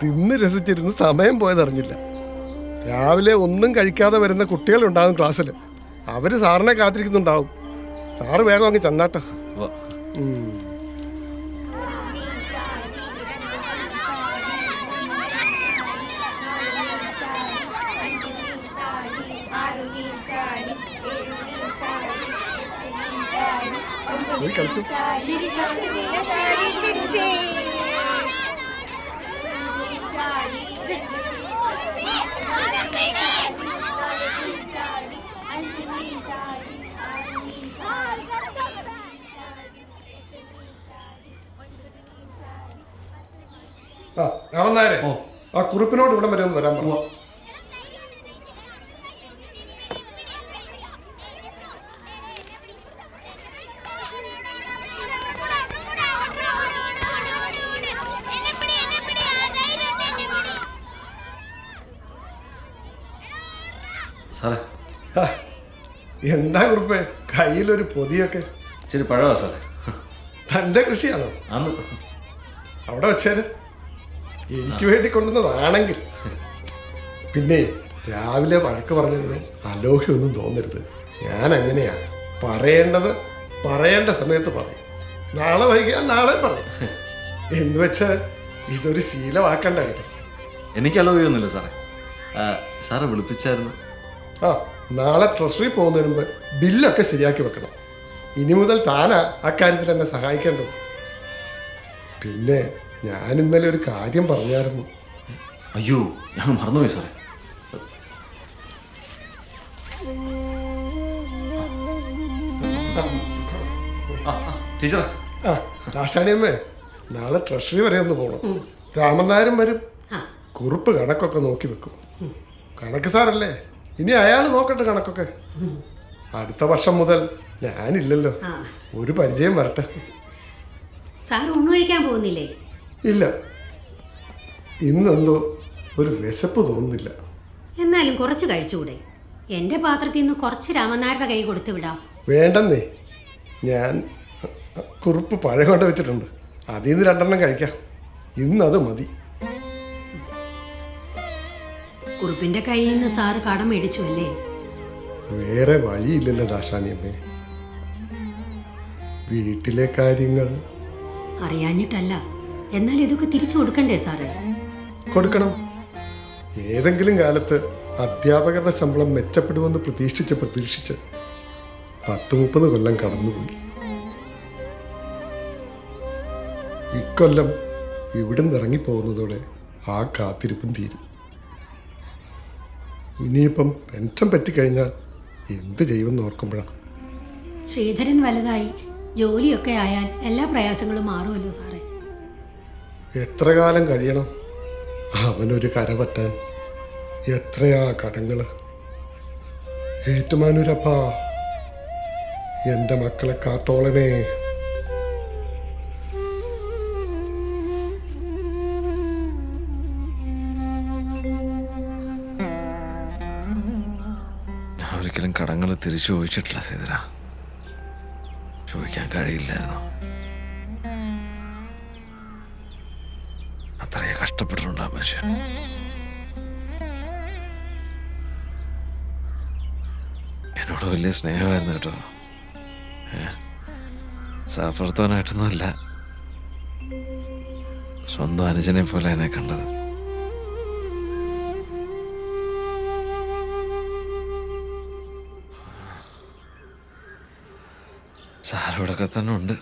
തിന്ന് രസിച്ചിരുന്ന് സമയം പോയതറിഞ്ഞില്ല. രാവിലെ ഒന്നും കഴിക്കാതെ വരുന്ന കുട്ടികളുണ്ടാകും ക്ലാസ്സിൽ. അവർ സാറിനെ കാത്തിരിക്കുന്നുണ്ടാവും. സാറ് വേഗം അങ്ങ് ചെന്നാട്ടോ. കളിച്ചു. ആ രാമനായരെ, ആ കുറിപ്പിനോട് ഇവിടം വരെ ഒന്ന് വരാൻ പറഞ്ഞു. സാറേ, എന്താ കുറിപ്പേ കയ്യിലൊരു പൊതിയൊക്കെ? ഇച്ചിരി പഴവാ സാറേ. തൻ്റെ കൃഷിയാണോ? അവിടെ വെച്ചേര്. എനിക്ക് വേണ്ടി കൊണ്ടുവന്നതാണെങ്കിൽ. പിന്നെ രാവിലെ വഴക്ക് പറഞ്ഞതിന് അലോഹ്യൊന്നും തോന്നരുത്. ഞാൻ അങ്ങനെയാണ്. പറയേണ്ട സമയത്ത് പറയും. നാളെ വൈകിയാൽ നാളെ പറയും. എന്ന് വെച്ചാൽ ഇതൊരു ശീലമാക്കണ്ട കേട്ടോ. എനിക്ക് അലോഹ്യൊന്നുമില്ല സാറേ. സാറ് വിളിപ്പിച്ചായിരുന്നു. ആ, നാളെ ട്രഷറി പോകുന്നതിന് മുമ്പ് ബില്ലൊക്കെ ശരിയാക്കി വെക്കണം. ഇനി മുതൽ താനാ അക്കാര്യത്തിൽ എന്നെ സഹായിക്കേണ്ടത്. പിന്നെ ഞാൻ ഇന്നലെ ഒരു കാര്യം പറഞ്ഞായിരുന്നു. അയ്യോ, ഞാൻ മറന്നുപോയി സാറേ. ടീച്ചർ. ആ ദാശാണിയമ്മേ, നാളെ ട്രഷറി വരെ ഒന്ന് പോകണം. രാമൻ നായരും വരും. കുറിപ്പ് കണക്കൊക്കെ നോക്കി വെക്കും. കണക്ക് സാറല്ലേ, ഇനി അയാൾ നോക്കട്ടെ കണക്കൊക്കെ. അടുത്ത വർഷം മുതൽ ഞാനില്ലല്ലോ. ഒരു പരിചയം വരട്ടെ. സാർ ഊണ് കഴിക്കാൻ പോകുന്നില്ലേ? ഇല്ല, ഇന്നെന്തോ ഒരു വിശപ്പ് തോന്നുന്നില്ല. എന്നാലും കുറച്ച് കഴിച്ചുകൂടെ? എൻ്റെ പാത്രത്തിൽ നിന്ന് കുറച്ച് രാമനായരുടെ കൈ കൊടുത്തു വിടാം. വേണ്ടെന്നേ, ഞാൻ കുറിപ്പ് പഴം കൊണ്ട് വെച്ചിട്ടുണ്ട്. അതിൽ നിന്ന് 2 എണ്ണം കഴിക്കാം. ഇന്നത് മതി. കുറിപ്പിൻ്റെ കയ്യിൽ നിന്ന് സാറ് കടം മേടിച്ചു അല്ലേ? വേറെ വഴിയില്ലല്ലോ ദാശാണിയമ്മേ. വീട്ടിലെ കാര്യങ്ങൾ അറിയാഞ്ഞിട്ടല്ല, എന്നാൽ ഇതൊക്കെ തിരിച്ചു കൊടുക്കണ്ടേ സാറേ? കൊടുക്കണം. ഏതെങ്കിലും കാലത്ത് അധ്യാപകരുടെ ശമ്പളം മെച്ചപ്പെടുമെന്ന് പ്രതീക്ഷിച്ച് 10-30 കൊല്ലം കടന്നുപോയി. ഇക്കൊല്ലം ഇവിടുന്ന് ഇറങ്ങിപ്പോകുന്നതോടെ ആ കാത്തിരിപ്പും തീരും. ഇനിയിപ്പം പെൻഷൻ പറ്റിക്കഴിഞ്ഞാൽ എന്ത് ചെയ്യുമെന്ന് ഓർക്കുമ്പോഴാണ്. ശ്രീധരൻ വലുതായി ജോലിയൊക്കെ ആയാൽ എല്ലാ പ്രയാസങ്ങളും മാറുമല്ലോ സാറേ. എത്ര കാലം കഴിയണം അവനൊരു കര പറ്റാൻ? എത്രയാ കടങ്ങൾ. ഏറ്റുമാനൂരപ്പാ, എൻ്റെ മക്കളെ കാത്തോളനേ. ഒരിക്കലും കടങ്ങൾ തിരിച്ചു ചോദിച്ചിട്ടില്ല സേതര. ചോദിക്കാൻ കഴിയില്ലായിരുന്നു. അത്രയെ കഷ്ടപ്പെട്ടിട്ടുണ്ട് ആ മനുഷ്യൻ. എന്നോട് വലിയ സ്നേഹമായിരുന്നു കേട്ടോ. സഹപ്രവർത്തകനായിട്ടൊന്നുമല്ല, സ്വന്തം അനുജനെ പോലെ എന്നെ കണ്ടത്. സാറിവിടൊക്കെ തന്നെ ഉണ്ട്.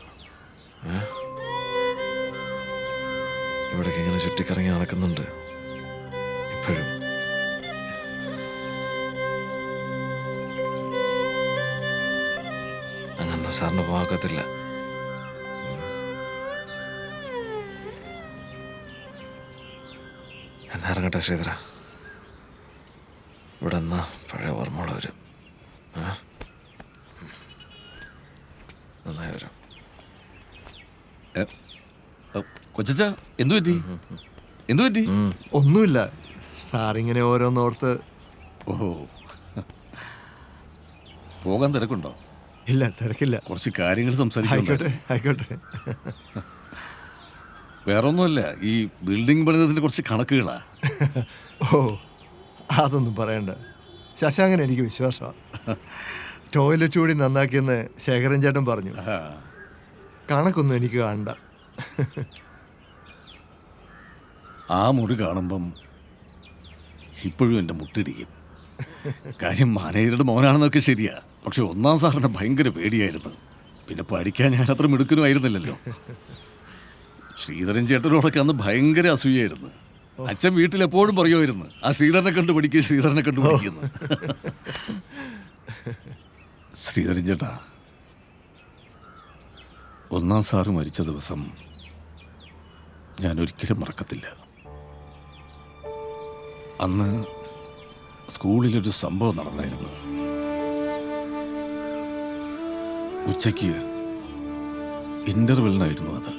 ഇവിടേക്ക് ഇങ്ങനെ ചുറ്റിക്കറങ്ങി നടക്കുന്നുണ്ട് ഇപ്പോഴും. അങ്ങനെ സാറിന് പോകാക്കത്തില്ല. എന്നാ ഇറങ്ങട്ടെ ശ്രീധര. ഇവിടെ എന്നാ പഴയ ഓർമ്മകൾ വരും. നന്നായി വരും. കൊച്ചച്ച എന്തു പറ്റി? എന്തു പറ്റി? ഒന്നുമില്ല സാറിങ്ങനെ ഓരോന്നോർത്ത്. ഓഹോ, പോകാൻ തിരക്കുണ്ടോ? ഇല്ല, തിരക്കില്ല. കുറച്ച് കാര്യങ്ങൾ സംസാരിക്കാം. ആയിക്കോട്ടെ ആയിക്കോട്ടെ. വേറൊന്നുമല്ല, ഈ ബിൽഡിംഗ് പണിതതിന്റെ കുറച്ച് കണക്കുകളാ. ഓ, അതൊന്നും പറയണ്ട. ശശാങ്കൻ എനിക്ക് വിശ്വാസമാണ്. ടോയ്ലറ്റ് കൂടി നന്നാക്കിയെന്ന് ശേഖരൻ ചേട്ടൻ പറഞ്ഞു. കണക്കൊന്നും എനിക്ക് കാണണ്ട. ആ മുറി കാണുമ്പം ഇപ്പോഴും എൻ്റെ മുട്ടിടിക്കും. കാര്യം മാനേജറുടെ മോനാണെന്നൊക്കെ ശരിയാ, പക്ഷെ ഒന്നാം സാറിന് ഭയങ്കര പേടിയായിരുന്നു. പിന്നെ പഠിക്കാൻ ഞാൻ അത്ര മിടുക്കനും ആയിരുന്നില്ലല്ലോ. ശ്രീധരൻ ചേട്ടനോടൊക്കെ അന്ന് ഭയങ്കര അസൂയായിരുന്നു. അച്ഛൻ വീട്ടിൽ എപ്പോഴും പറയുമായിരുന്നു, ആ ശ്രീധരനെ കണ്ടു പഠിക്കുക, ശ്രീധരനെ കണ്ടു പഠിക്കുന്നു. ശ്രീധരൻ ചേട്ടാ, ഒന്നാം സാറ് മരിച്ച ദിവസം ഞാൻ ഒരിക്കലും മറക്കത്തില്ല. അന്ന് സ്കൂളിലൊരു സംഭവം നടന്നായിരുന്നു. ഉച്ചയ്ക്ക് ഇന്റർവെല്ലിനായിരുന്നു അത്.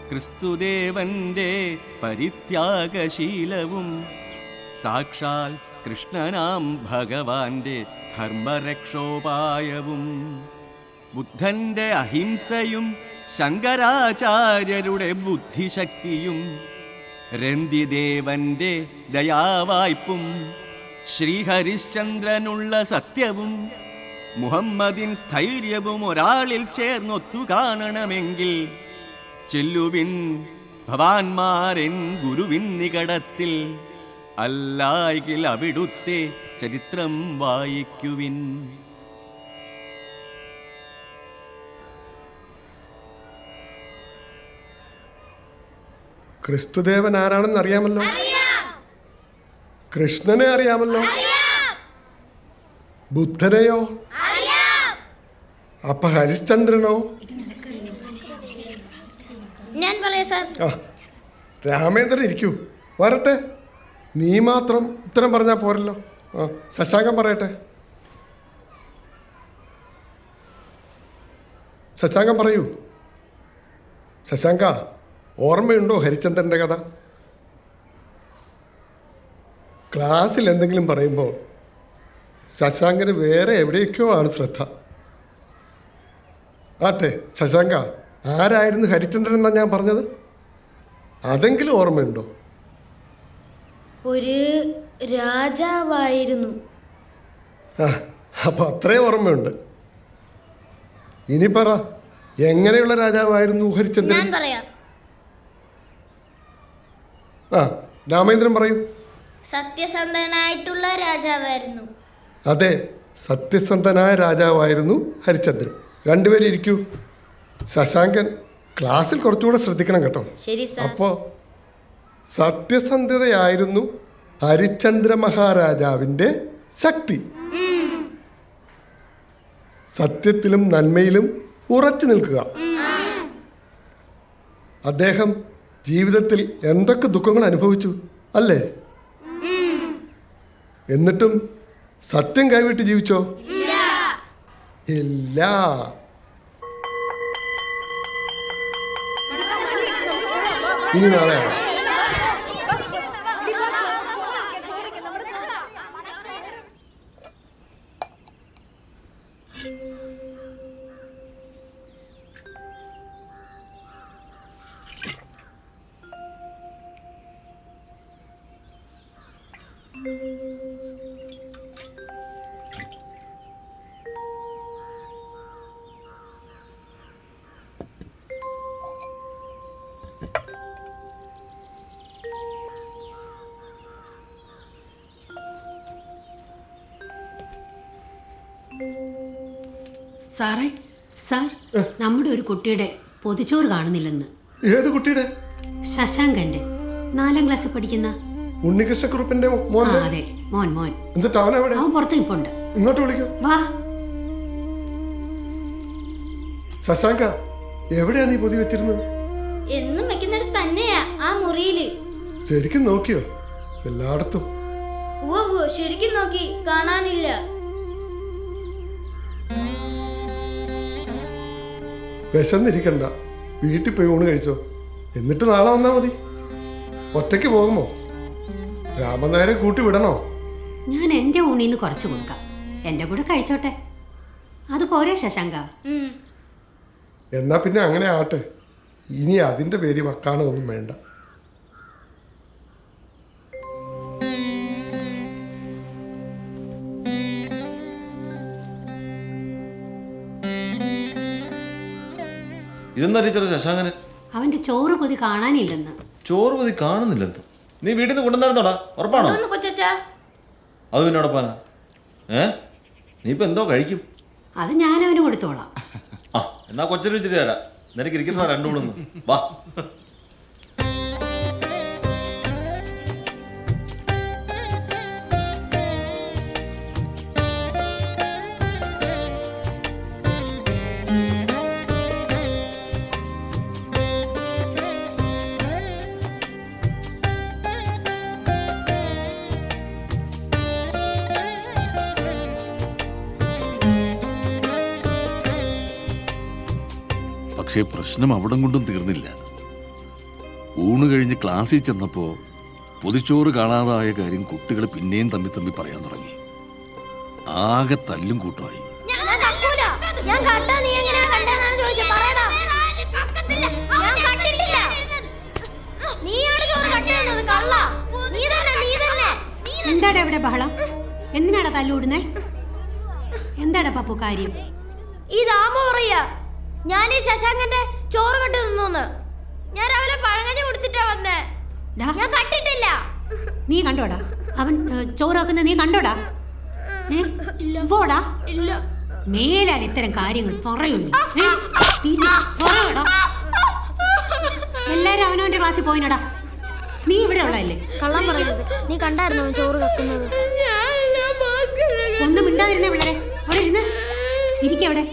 ക്രിസ്തുദേവന്റെ പരിത്യാഗശീലവും സാക്ഷാൽ കൃഷ്ണനാം ഭഗവാന്റെ ധർമ്മരക്ഷോപായവും ബുദ്ധന്റെ അഹിംസയും ശങ്കരാചാര്യരുടെ ബുദ്ധിശക്തിയും രന്തിദേവന്റെ ദയാവായ്പും ശ്രീഹരിശ്ചന്ദ്രനുള്ള സത്യവും മുഹമ്മദിൻ സ്ഥൈര്യവും ഒരാളിൽ ചേർന്നൊത്തു കാണണമെങ്കിൽ ചെല്ലുവിൻ ഭവാന്മാരൻ ഗുരുവിൻ നികടത്തിൽ, അല്ലായെങ്കിൽ അവിടുത്തെ ചരിത്രം വായിക്കുവിൻ. ക്രിസ്തുദേവൻ ആരാണെന്ന് അറിയാമല്ലോ. കൃഷ്ണനെ അറിയാമല്ലോ. ബുദ്ധനെയോ? അപ്പൊ ഹരിശ്ചന്ദ്രനോ? ഞാൻ പറയാം സാർ. രാമേന്ദ്രൻ ഇരിക്കൂ, വരട്ടെ. നീ മാത്രം ഉത്തരം പറഞ്ഞാൽ പോരല്ലോ. ശശാങ്കൻ പറയട്ടെ. ശശാങ്കൻ പറയൂ. ശശാങ്ക, ഓർമ്മയുണ്ടോ ഹരിചന്ദ്രൻ്റെ കഥ? ക്ലാസ്സിൽ എന്തെങ്കിലും പറയുമ്പോൾ ശശാങ്കന് വേറെ എവിടേക്കോ ആണ് ശ്രദ്ധ. ആട്ടെ ശശാങ്ക, ആരായിരുന്നു ഹരിചന്ദ്രൻ എന്നാ ഞാൻ പറഞ്ഞത്? അതെങ്കിലും ഓർമ്മയുണ്ടോ? ഒരു രാജാവായിരുന്നു. അപ്പൊ അത്രയും ഓർമ്മയുണ്ട്. ഇനി പറ, എങ്ങനെയുള്ള രാജാവായിരുന്നു ഹരിചന്ദ്രൻ? ഞാൻ പറയാം. രാമേന്ദ്രൻ പറയൂ. സത്യസന്ധനായിട്ടുള്ള രാജാവായിരുന്നു. അതെ, സത്യസന്ധനായ രാജാവായിരുന്നു ഹരിചന്ദ്രൻ. രണ്ടുപേരും ഇരിക്കൂ. ശശാങ്കൻ, ക്ലാസ്സിൽ കുറച്ചുകൂടെ ശ്രദ്ധിക്കണം കേട്ടോ. ശരി സാർ. അപ്പോൾ സത്യസന്ധതയായിരുന്നു ഹരിചന്ദ്ര മഹാരാജാവിൻ്റെ ശക്തി. സത്യത്തിലും നന്മയിലും ഉറച്ചു നിൽക്കുക. അദ്ദേഹം ജീവിതത്തിൽ എന്തൊക്കെ ദുഃഖങ്ങൾ അനുഭവിച്ചു അല്ലേ? എന്നിട്ടും സത്യം കൈവിട്ട് ജീവിച്ചോ? ഇല്ല. ഇനി നാളെ സാറേ, സാർ, നമ്മുടെ ഒരു കുട്ടിയുടെ പൊതിച്ചോറ് കാണുന്നില്ലെന്ന്. ഏത് കുട്ടിയുടെ? ശശാങ്കന്റെ 4ാം ക്ലാസ്സിൽ പഠിക്കുന്ന ഉണ്ണികൃഷ്ണക്കുറുപ്പിന്റെ മോൻ. അതെ, മോൻ. എന്നിട്ട് അവൻ പുറത്ത് നിൽപ്പുണ്ട്. ഇങ്ങോട്ട് വിളിക്കൂ. വാ. ശശാങ്ക, എവിടെയാ നീ പൊതി വെച്ചിരുന്നത്? എന്നും വെക്കുന്നിടത്ത് തന്നെയാ, ആ മുറിയില്. ശരിക്കും നോക്കിയോ? എല്ലായിടത്തും. ഓ, ശരിക്കും നോക്കി, കാണാനില്ല. വിശന്നിരിക്കണ്ട, വീട്ടിൽ പോയി ഊണ് കഴിച്ചോ, എന്നിട്ട് നാളെ വന്നാൽ മതി. ഒറ്റയ്ക്ക് പോകുമോ? രാമനായരെ കൂട്ടി വിടണോ? ഞാൻ എൻ്റെ ഊണിന്ന് കുറച്ച് കൊടുക്കാം, എൻ്റെ കൂടെ കഴിച്ചോട്ടെ. അത് പോരെ ശശാങ്ക? എന്നാ പിന്നെ അങ്ങനെ ആട്ടെ. ഇനി അതിൻ്റെ പേര് വക്കാണൊന്നും വേണ്ട. ഇതെന്താ ടീച്ചർ ശശാങ്കന്? അവൻ്റെ ചോറ് പൊതി കാണാനില്ലെന്ന്. ചോറ് പൊതി കാണുന്നില്ലെന്ന്? നീ വീട്ടിൽ നിന്ന് കൊണ്ടുവന്നായിരുന്നോടാ? ഉറപ്പാണോ? അത് പിന്നെ ഉറപ്പാനാ? നീ ഇപ്പൊ എന്തോ കഴിക്കും? അത് ഞാൻ അവന് കൊടുത്തോളാം. ആ എന്നാ കൊച്ചിന് വെച്ചിട്ട് തരാം. നിനക്ക് ഇരിക്കട്ടാ രണ്ടു മൂന്ന്. വാ. പക്ഷേ പ്രശ്നം അവിടം കൊണ്ടും തീർന്നില്ല. ഊണ് കഴിഞ്ഞ് ക്ലാസ്സിൽ ചെന്നപ്പോ പൊതിച്ചോറ് കാണാതായ കാര്യം കുട്ടികൾ പിന്നെയും തമ്മി പറയാൻ തുടങ്ങി. ആകെ തല്ലും കൂട്ടമായി. എന്താടാ ഇവിടെ ബഹളം? എന്തിനാടാ തല്ലൂടുന്നേ? എന്താടാ പപ്പു കാര്യം? ഞാൻ ഈ ശശാങ്കന്റെ ചോറ് കെട്ടി നിന്നു. ഞാൻ രാവിലെ പഴങ്കഞ്ഞി കുടിച്ചിട്ടാ വന്നേ. ഞാൻ കട്ടിട്ടില്ല. നീ കണ്ടോടാ അവൻ ചോറ് വെക്കുന്നത്? നീ കണ്ടോടാ? ഇല്ല. മേലാൽ ഇത്തരം കാര്യങ്ങൾ പറയൂല. എല്ലാരും അവനവന്റെ ക്ലാസ്സിൽ പോയിനടാ. നീ ഇവിടെ ഉള്ളതല്ലേ? കള്ളം പറയരുത്. നീ കണ്ടായിരുന്നു അവൻ ചോറ് വെക്കുന്നത്? ഒന്നും മിണ്ടാതിരുന്നേ പിള്ളേരെ. അവിടെ ഇരുന്ന് ഇരിക്കവിടെ.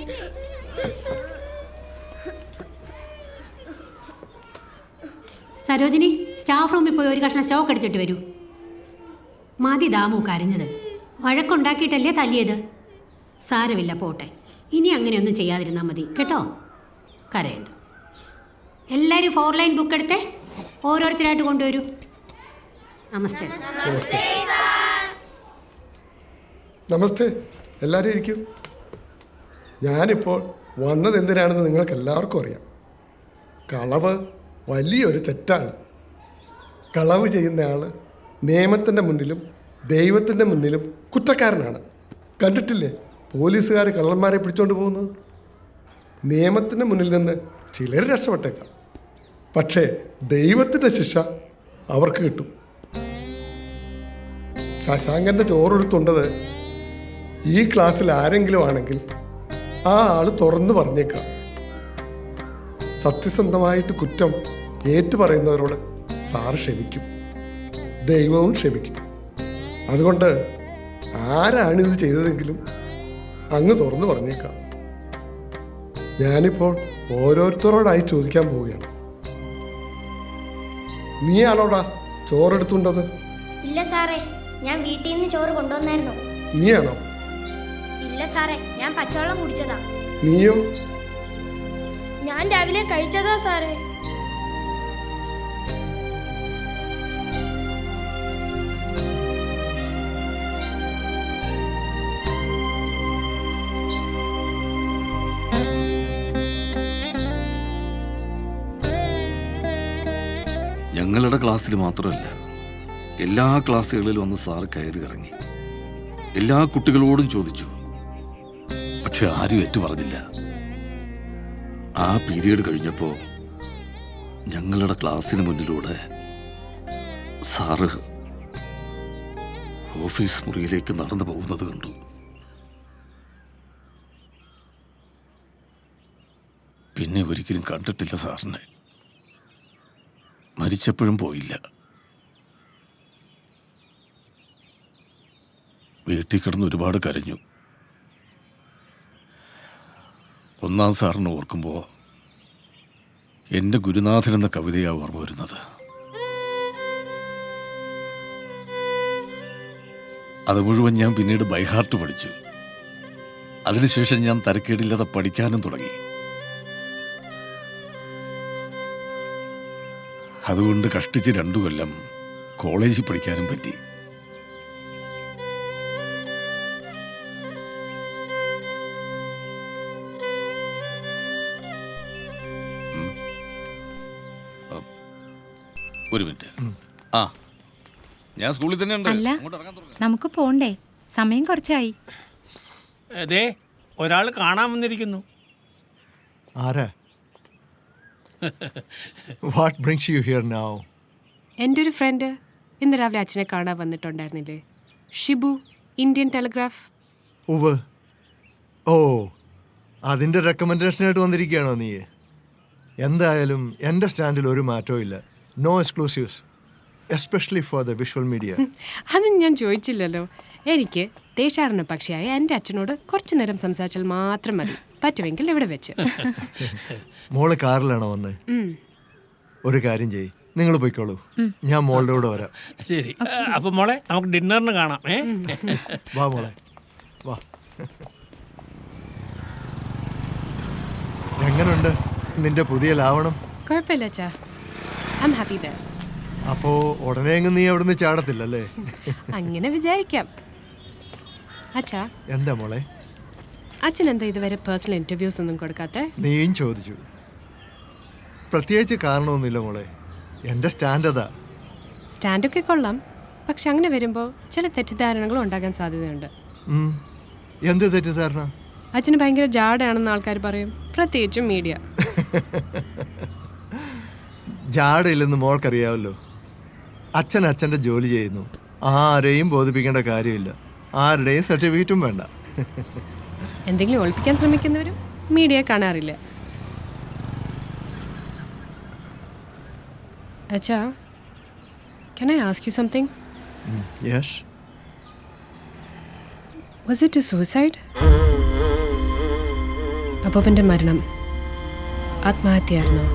സരോജിനി, സ്റ്റാഫ് റൂമിൽ പോയി ഒരു കഷ്ണം സ്റ്റോക്ക് എടുത്തിട്ട് വരൂ. മതി ദാമു കരഞ്ഞത്. വഴക്കുണ്ടാക്കിയിട്ടല്ലേ തല്ലിയത്. സാരമില്ല, പോട്ടെ. ഇനി അങ്ങനെയൊന്നും ചെയ്യാതിരുന്നാൽ മതി കേട്ടോ. കരയണ്ട. എല്ലാവരും 4 ലൈൻ ബുക്ക് എടുത്തേ. ഓരോരുത്തരായിട്ട് കൊണ്ടുവരൂ. നമസ്തേ. നമസ്തേ. എല്ലാവരും ഇരിക്കൂ. ഞാനിപ്പോൾ വന്നത് എന്തിനാണെന്ന് നിങ്ങൾക്ക് എല്ലാവർക്കും അറിയാം. കളവ് വലിയൊരു തെറ്റാണ്. കളവ് ചെയ്യുന്നയാൾ നിയമത്തിൻ്റെ മുന്നിലും ദൈവത്തിൻ്റെ മുന്നിലും കുറ്റക്കാരനാണ്. കണ്ടിട്ടില്ലേ പോലീസുകാർ കള്ളന്മാരെ പിടിച്ചോണ്ട് പോകുന്നത്? നിയമത്തിൻ്റെ മുന്നിൽ നിന്ന് ചിലർ രക്ഷപ്പെട്ടേക്കാം, പക്ഷേ ദൈവത്തിൻ്റെ ശിക്ഷ അവർക്ക് കിട്ടും. ശശാങ്കൻ്റെ ചോറെടുത്തുണ്ടത് ഈ ക്ലാസ്സിൽ ആരെങ്കിലും ആണെങ്കിൽ ആ ആൾ തുറന്നു പറഞ്ഞേക്കാം. സത്യസന്ധമായിട്ട് കുറ്റം ഏറ്റുപറയുന്നവരോട് സാറ് ക്ഷമിക്കും, ദൈവവും ക്ഷമിക്കും. അതുകൊണ്ട് ആരാണിത് ചെയ്തതെങ്കിലും അങ്ങ് തുറന്നു പറഞ്ഞേക്കാം. ഞാനിപ്പോൾ ഓരോരുത്തരോടായി ചോദിക്കാൻ പോവുകയാണ്. നീയാണോടാ ചോറെടുത്തുണ്ടത്? ഇല്ല സാറേ, ഞാൻ വീട്ടിൽ നിന്ന് ചോറ് കൊണ്ടുവന്നായിരുന്നു. നീയാണോ? ഇല്ല സാറേ, ഞാൻ പച്ചവെള്ളം കുടിച്ചതാ. നീയോ? ഞാൻ രാവിലെ കഴിച്ചതാ സാറേ. ഞങ്ങളുടെ ക്ലാസ്സിൽ മാത്രമല്ല, എല്ലാ ക്ലാസ്സുകളിലും വന്ന് സാർ കയറി ഇറങ്ങി. എല്ലാ കുട്ടികളോടും ചോദിച്ചു, പക്ഷെ ആരും ഏറ്റു പറഞ്ഞില്ല. ആ പീരീഡ് കഴിഞ്ഞപ്പോൾ ഞങ്ങളുടെ ക്ലാസ്സിന് മുന്നിലൂടെ സാറ് ഓഫീസ് മുറിയിലേക്ക് നടന്നു പോകുന്നത് കണ്ടു. പിന്നെ ഒരിക്കലും കണ്ടിട്ടില്ല സാറിനെ. മരിച്ചപ്പോഴും പോയില്ല. വീട്ടിൽ കിടന്ന് ഒരുപാട് കരഞ്ഞു. 1-ാം സാറിനെ ഓർക്കുമ്പോൾ എൻ്റെ ഗുരുനാഥൻ എന്ന കവിതയാണ് ഓർമ്മ വരുന്നത്. അത് മുഴുവൻ ഞാൻ പിന്നീട് ബൈഹാർട്ട് പഠിച്ചു. അതിനുശേഷം ഞാൻ തരക്കേടില്ലാതെ പഠിക്കാനും തുടങ്ങി. അതുകൊണ്ട് കഷ്ടിച്ച് 2 കൊല്ലം കോളേജിൽ പഠിക്കാനും പറ്റി. ഒരു മിനിറ്റ്. ആ, ഞാൻ സ്കൂളിൽ തന്നെ ഉണ്ട്. അല്ല, നമുക്ക് പോണ്ടേ? സമയം കുറച്ചായി. അതെ, ഒരാൾ കാണാൻ വന്നിരിക്കുന്നു. ആരാ? What brings U here now? എൻ്റെ ഒരു ഫ്രണ്ട് ഇന്ന് രാവിലെ അച്ഛനെ കാണാൻ വന്നിട്ടുണ്ടായിരുന്നില്ലേ, ഷിബു, ഇന്ത്യൻ ടെലിഗ്രാഫ്. ഉവ്. ഓ, അതിൻ്റെ റെക്കമെൻഡേഷനായിട്ട് വന്നിരിക്കുകയാണോ നീ? എന്തായാലും എൻ്റെ സ്റ്റാൻഡിൽ ഒരു മാറ്റവും ഇല്ല. No exclusives, especially for the visual media. അത് ഞാൻ ചോദിച്ചില്ലല്ലോ. എനിക്ക് ദേശാടന പക്ഷിയായ എൻ്റെ അച്ഛനോട് കുറച്ചു നേരം സംസാരിച്ചാൽ മാത്രം മതി, പറ്റുമെങ്കിൽ ഇവിടെ വെച്ച്. മോള് കാറിലാണോ വന്നത്? ഒരു കാര്യം ചെയ്യ്, നിങ്ങൾ പോയിക്കോളൂ, ഞാൻ മോളുടെ കൂടെ വരാം. ശരി, അപ്പൊ മോളെ നമുക്ക് ഡിന്നറിന് കാണാം. വാ മോളെ, വാ. എങ്ങനുണ്ട് നിന്റെ പുതിയ ലാവണം? കുഴപ്പമില്ല അച്ഛാ, ഐ ആം ഹാപ്പി ദർ. അപ്പോ ഉടനെ എങ്ങും നീ അവിടുന്ന് ചാടത്തില്ലല്ലേ? അങ്ങനെ വിചാരിക്കാം. അച്ഛാ, എന്താ മോളെ? അച്ഛൻ എന്താ ഇതുവരെ പേഴ്സണൽ ഇന്റർവ്യൂസ് ഒന്നും കൊടുക്കാത്തെ? നീയും ചോദിച്ചു. പ്രത്യേകിച്ച് കാരണമൊന്നുമില്ല മോളെ, എൻ്റെ സ്റ്റാൻഡ് അതാ. സ്റ്റാൻഡൊക്കെ കൊള്ളാം, പക്ഷെ അങ്ങനെ വരുമ്പോൾ ചില തെറ്റിദ്ധാരണകളും ഉണ്ടാകാൻ സാധ്യതയുണ്ട്. എന്ത് തെറ്റിദ്ധാരണ? അച്ഛന് ഭയങ്കര ജാടാണെന്ന് ആൾക്കാർ പറയും, പ്രത്യേകിച്ചും മീഡിയ. ജാടയില്ലെന്ന് മോൾക്കറിയാമല്ലോ. അച്ഛൻ അച്ഛൻ്റെ ജോലി ചെയ്യുന്നു, ആരെയും ബോധിപ്പിക്കേണ്ട കാര്യമില്ല, ആരുടെയും സർട്ടിഫിക്കറ്റും വേണ്ട. എന്തെങ്കിലും ഒളിപ്പിക്കാൻ ശ്രമിക്കുന്നവരും മീഡിയ കാണാറില്ല. അച്ഛാ, can I ask you something? Yes. Was it a suicide? അപ്പൂപ്പൻ്റെ മരണം ആത്മഹത്യയായിരുന്നോ?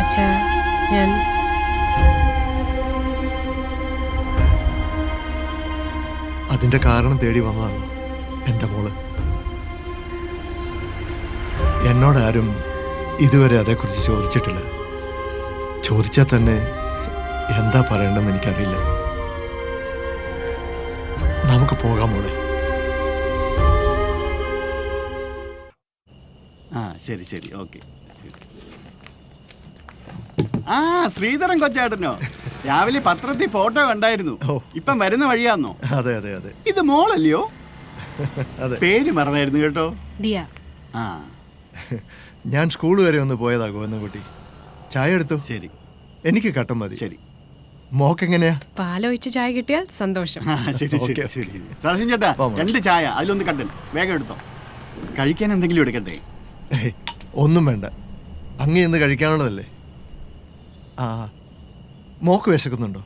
അച്ഛാ, ഞാൻ അതിൻ്റെ കാരണം തേടി വന്നതാണ് എൻ്റെ മോള്. എന്നോടാരും ഇതുവരെ അതേക്കുറിച്ച് ചോദിച്ചിട്ടില്ല. ചോദിച്ചാൽ തന്നെ എന്താ പറയണമെന്ന് എനിക്കറിയില്ല. നമുക്ക് പോകാം മോളെ. ആ ശരി ശരി, ഓക്കെ. ആ, ശ്രീധരൻ കൊച്ചാട്ടനോ? രാവിലെ പത്രത്തിൽ ഫോട്ടോ കണ്ടായിരുന്നു. ഇപ്പം വരുന്ന വഴിയാന്നോ? അതെ അതെ അതെ. ഇത് മോളല്ലയോ? അതെ. പേര് മറന്നായിരുന്നു കേട്ടോ. ദിയ. ആ, ഞാൻ സ്കൂൾ വരെ ഒന്ന് പോയതാ ഗോവിന്ദൻകുട്ടി. ചായ എടുത്തു. ശരി. എനിക്ക് കട്ടൻ മതി. ശരി. മോക്കെങ്ങനെയാ? പാലൊഴിച്ച് ചായ കിട്ടിയാൽ സന്തോഷം. ശരി ശരി ശരി. സദാശിവൻ ചേട്ടാ, 2 ചായ, അതിലൊന്ന് കട്ടൻ വേഗം എടുത്തോ. കഴിക്കാൻ എന്തെങ്കിലും എടുക്കട്ടെ? ഒന്നും വേണ്ട, അങ്ങ് ഇന്ന് കഴിക്കാനുള്ളതല്ലേ. ആ, മോക്ക് വിശക്കുന്നുണ്ടോ?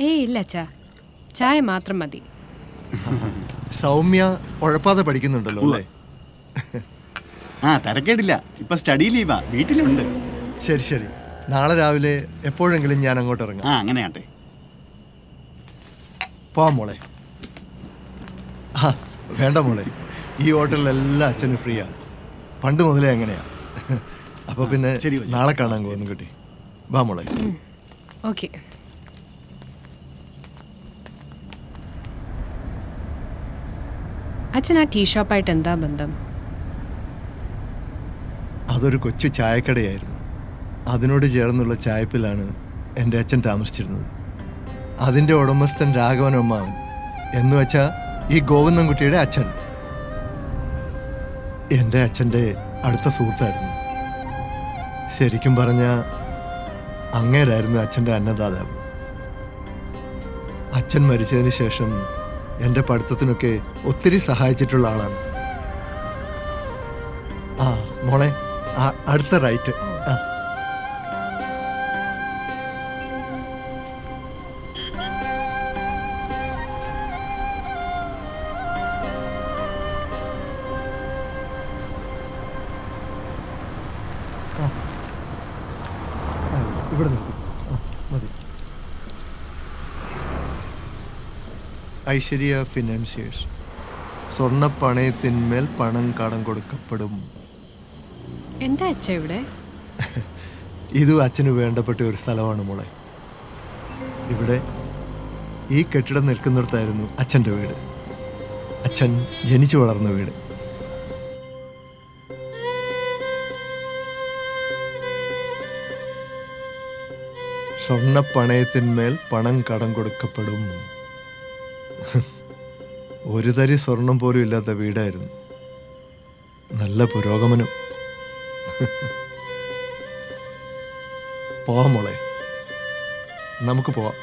ഏയ് ഇല്ല അച്ഛാ, ചായ മാത്രം മതി. സൗമ്യ ഉഴപ്പാതെ പഠിക്കുന്നുണ്ടല്ലോ അല്ലേ? ആ, തിരക്കേടില്ല, ഇപ്പൊ സ്റ്റഡി ലീവാ, വീട്ടിലുണ്ട്. ശരി ശരി, നാളെ രാവിലെ എപ്പോഴെങ്കിലും ഞാൻ അങ്ങോട്ട് ഇറങ്ങാം. ആ, അങ്ങനെയാട്ടെ. പോവാം മോളെ. ആ വേണ്ട മോളെ, ഈ ഹോട്ടലിലെല്ലാം അച്ഛന് ഫ്രീ ആണ്, പണ്ട് മുതലേ അങ്ങനെയാ. അപ്പൊ പിന്നെ നാളെ കാണാൻ പോകുന്നു കുട്ടി. വാ മോളെ. ഓക്കെ. അച്ഛൻ ആ ടീ ഷോപ്പായിട്ട് എന്താ ബന്ധം? അതൊരു കൊച്ചു ചായക്കടയായിരുന്നു. അതിനോട് ചേർന്നുള്ള ചായപ്പിലാണ് എൻ്റെ അച്ഛൻ താമസിച്ചിരുന്നത്. അതിൻ്റെ ഉടമസ്ഥൻ രാഘവൻ അമ്മാവൻ എന്ന് വെച്ചാൽ ഈ ഗോവിന്ദൻകുട്ടിയുടെ അച്ഛൻ എൻ്റെ അച്ഛൻ്റെ അടുത്ത സുഹൃത്തായിരുന്നു. ശരിക്കും പറഞ്ഞാൽ അങ്ങേരായിരുന്നു അച്ഛൻ്റെ അന്നദാതാവ്. അച്ഛൻ മരിച്ചതിന് ശേഷം എൻ്റെ പഠിത്തത്തിനൊക്കെ ഒത്തിരി സഹായിച്ചിട്ടുള്ള ആളാണ്. ആ മോളെ, അടുത്ത റൈറ്റ്. ആ ഇവിടെ നിർത്തി. മതി. ഐശ്വര്യ ഫിനാൻസിയേഴ്സ്. സ്വർണ്ണപ്പണയത്തിന്മേൽ പണം കടം കൊടുക്കപ്പെടും. എന്താ അച്ഛ ഇവിടെ? ഇതും അച്ഛന് വേണ്ടപ്പെട്ട ഒരു സ്ഥലമാണ് മോളെ. ഇവിടെ ഈ കെട്ടിടം നിൽക്കുന്നിടത്തായിരുന്നു അച്ഛൻ്റെ വീട്, അച്ഛൻ ജനിച്ചു വളർന്ന വീട്. സ്വർണ്ണപ്പണയത്തിന്മേൽ പണം കടം കൊടുക്കപ്പെടും. ഒരു തരി സ്വർണം പോലും ഇല്ലാത്ത വീടായിരുന്നു. നല്ല പുരോഗമനം. പോവാം മോളെ, നമുക്ക് പോവാം.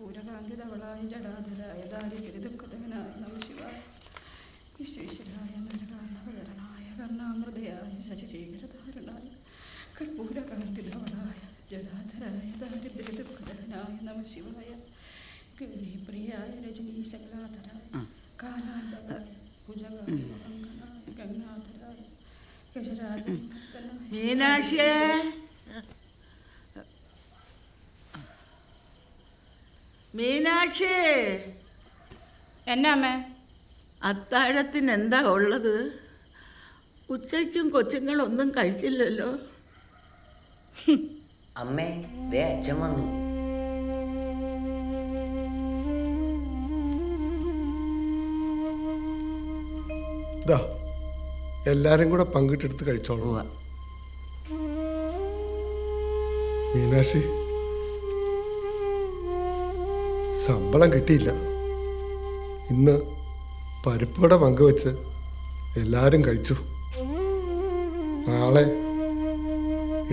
പൂരകാന്തിതവളായ ജടാധരായ ദാരിദ്ര്യദുഃഖദഹനായ നമഃശിവായ വിശ്വേശ്വരായ നരകാർണവതരണായ കർണാമൃതയായ ശശിശേഖരധാരണായ കർപ്പൂരകാന്തിതവളായ ജടാധരായ ദാരിദ്ര്യദുഃഖദഹനായ നമഃശിവായ ഗൗരീപ്രിയായ രജനീശകലാധരായ കാലാന്തരായ ഭുജഗാംഗനായ ഗംഗാധരായ ഗജരാജ മീനാക്ഷിയേ, മീനാക്ഷി, എന്നാ അമ്മേ? അത്താഴത്തിന് എന്താ ഉള്ളത്? ഉച്ചയ്ക്കും കൊച്ചുങ്ങളൊന്നും കഴിച്ചില്ലല്ലോ. അമ്മേ, ദേ അച്ഛൻ വന്നു. എല്ലാരും കൂടെ പങ്കിട്ടെടുത്ത് കഴിച്ചോളൂ. മീനാക്ഷി, ശമ്പളം കിട്ടിയില്ല. ഇന്ന് പരിപ്പുവട പങ്കുവെച്ച് എല്ലാവരും കഴിച്ചു. നാളെ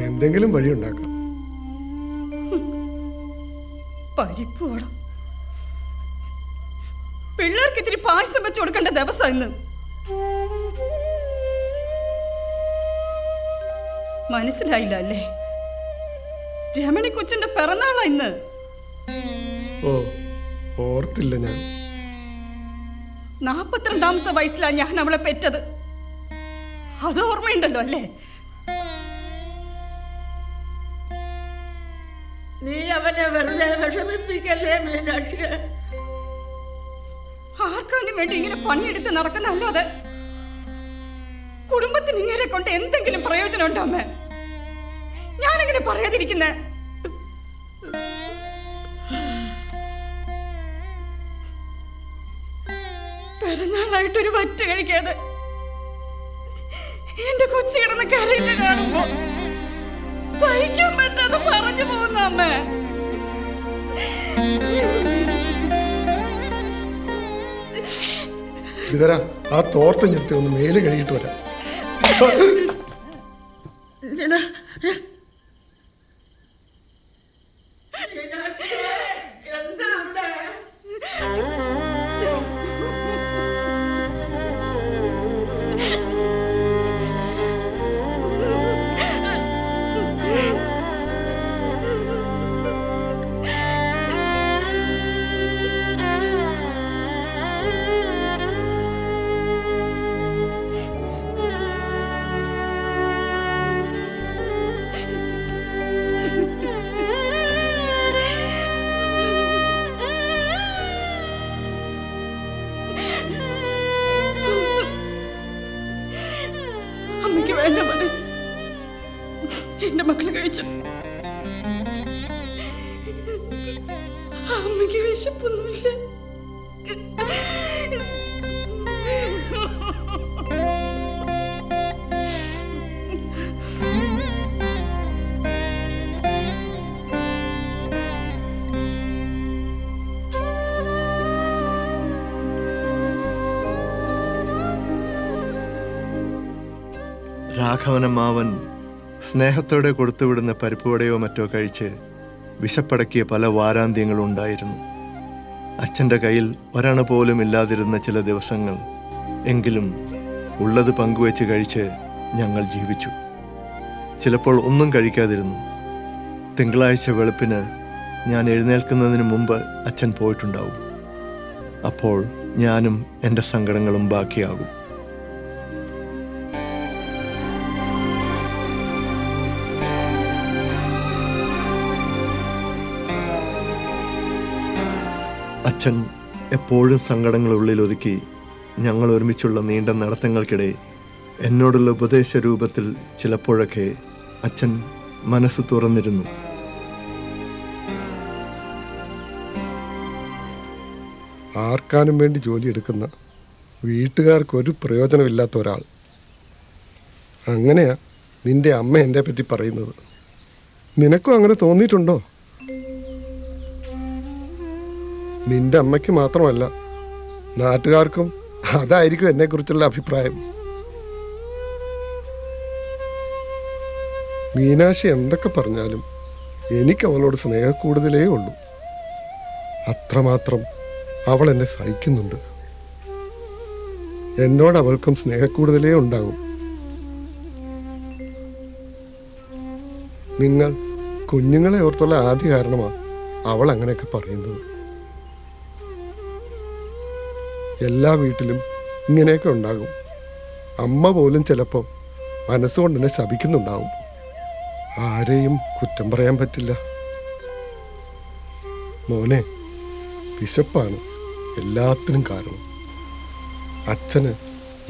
എന്തെങ്കിലും വഴി ഉണ്ടാക്കാം. പരിപ്പുവട, പിള്ളേർക്ക് ഇത്തിരി പായസം വെച്ച് കൊടുക്കേണ്ട ദിവസം ഇന്ന്. മനസ്സിലായില്ല അല്ലേ? രമണി കൊച്ചിന്റെ പിറന്നാളാ ഇന്ന്. ഓ, ഓർത്തില്ല ഞാൻ. 42ാമത്തെ വയസ്സിലാ ഞാൻ അവളെ പെറ്റത്. അത് ഓർമ്മയുണ്ടല്ലോ അല്ലേ? നീ അവനെ വെറുതെ വിഷമിപ്പിക്കല്ലേ മീനാക്ഷി. ആർക്കാനും വേണ്ടി ഇങ്ങനെ പണിയെടുത്ത് നടക്കുന്നല്ലാതെ കുടുംബത്തിന് ഇങ്ങനെ കൊണ്ട് എന്തെങ്കിലും പ്രയോജനം ഉണ്ടോ അമ്മ? ഞാനെങ്ങനെ പറയാതിരിക്കുന്നേ? പിറന്നാളായിട്ടൊരു വറ്റ കഴിക്കാതെ എന്റെ കൊച്ചു കിടന്ന് കരയില്ല കാണുമ്പോ സഹിക്കാൻ പറ്റാതെ പറഞ്ഞു പോകുന്ന അമ്മ. ശ്രീധര, ആ തോർത്ത് ഞെടുത്ത് ഒന്ന് മേല് കഴുകിയിട്ട് വരാം. അമ്മയ്ക്ക് വേണ്ട മോനെ, എന്റെ മക്കള് കഴിച്ചു. അമ്മയ്ക്ക് വിശപ്പൊന്നുമില്ല. രാഘവനമ്മാവൻ സ്നേഹത്തോടെ കൊടുത്തുവിടുന്ന പരിപ്പുവടയോ മറ്റോ കഴിച്ച് വിശപ്പടക്കിയ പല വാരാന്ത്യങ്ങളും ഉണ്ടായിരുന്നു. അച്ഛൻ്റെ കയ്യിൽ ഒരണ പോലും ഇല്ലാതിരുന്ന ചില ദിവസങ്ങൾ എങ്കിലും ഉള്ളത് പങ്കുവെച്ച് കഴിച്ച് ഞങ്ങൾ ജീവിച്ചു. ചിലപ്പോൾ ഒന്നും കഴിക്കാതിരുന്നു. തിങ്കളാഴ്ച വെളുപ്പിന് ഞാൻ എഴുന്നേൽക്കുന്നതിന് മുമ്പ് അച്ഛൻ പോയിട്ടുണ്ടാവും. അപ്പോൾ ഞാനും എൻ്റെ സങ്കടങ്ങളും ബാക്കിയാകും. അച്ഛൻ എപ്പോഴും സങ്കടങ്ങൾ ഉള്ളിലൊതുക്കി ഞങ്ങൾ ഒരുമിച്ചുള്ള നീണ്ട നടത്തങ്ങൾക്കിടെ എന്നോടുള്ള ഉപദേശ രൂപത്തിൽ ചിലപ്പോഴൊക്കെ അച്ഛൻ മനസ്സ് തുറന്നിരുന്നു. ആർക്കാനും വേണ്ടി ജോലിയെടുക്കുന്ന വീട്ടുകാർക്കൊരു പ്രയോജനമില്ലാത്ത ഒരാൾ. അങ്ങനെയാ നിന്റെ അമ്മ എൻ്റെ പറ്റി പറയുന്നത്. നിനക്കും അങ്ങനെ തോന്നിയിട്ടുണ്ടോ? നിന്റെ അമ്മയ്ക്ക് മാത്രമല്ല, നാട്ടുകാർക്കും അതായിരിക്കും എന്നെക്കുറിച്ചുള്ള അഭിപ്രായം. മീനാക്ഷി എന്തൊക്കെ പറഞ്ഞാലും എനിക്ക് അവളോട് സ്നേഹക്കൂടുതലേ ഉള്ളൂ. അത്രമാത്രം അവൾ എന്നെ സഹിക്കുന്നുണ്ട്. എന്നോട് അവൾക്കും സ്നേഹക്കൂടുതലേ ഉണ്ടാകും. നിങ്ങൾ കുഞ്ഞുങ്ങളെ ഓർത്തുള്ള ആദ്യ കാരണമാണ് അവൾ അങ്ങനെയൊക്കെ പറയുന്നത്. എല്ലാ വീട്ടിലും ഇങ്ങനെയൊക്കെ ഉണ്ടാകും. അമ്മ പോലും ചിലപ്പോൾ മനസ്സുകൊണ്ട് എന്നെ ശപിക്കുന്നുണ്ടാവും. ആരെയും കുറ്റം പറയാൻ പറ്റില്ല. മോനെ, വിശപ്പാണ് എല്ലാത്തിനും കാരണം. അച്ഛന്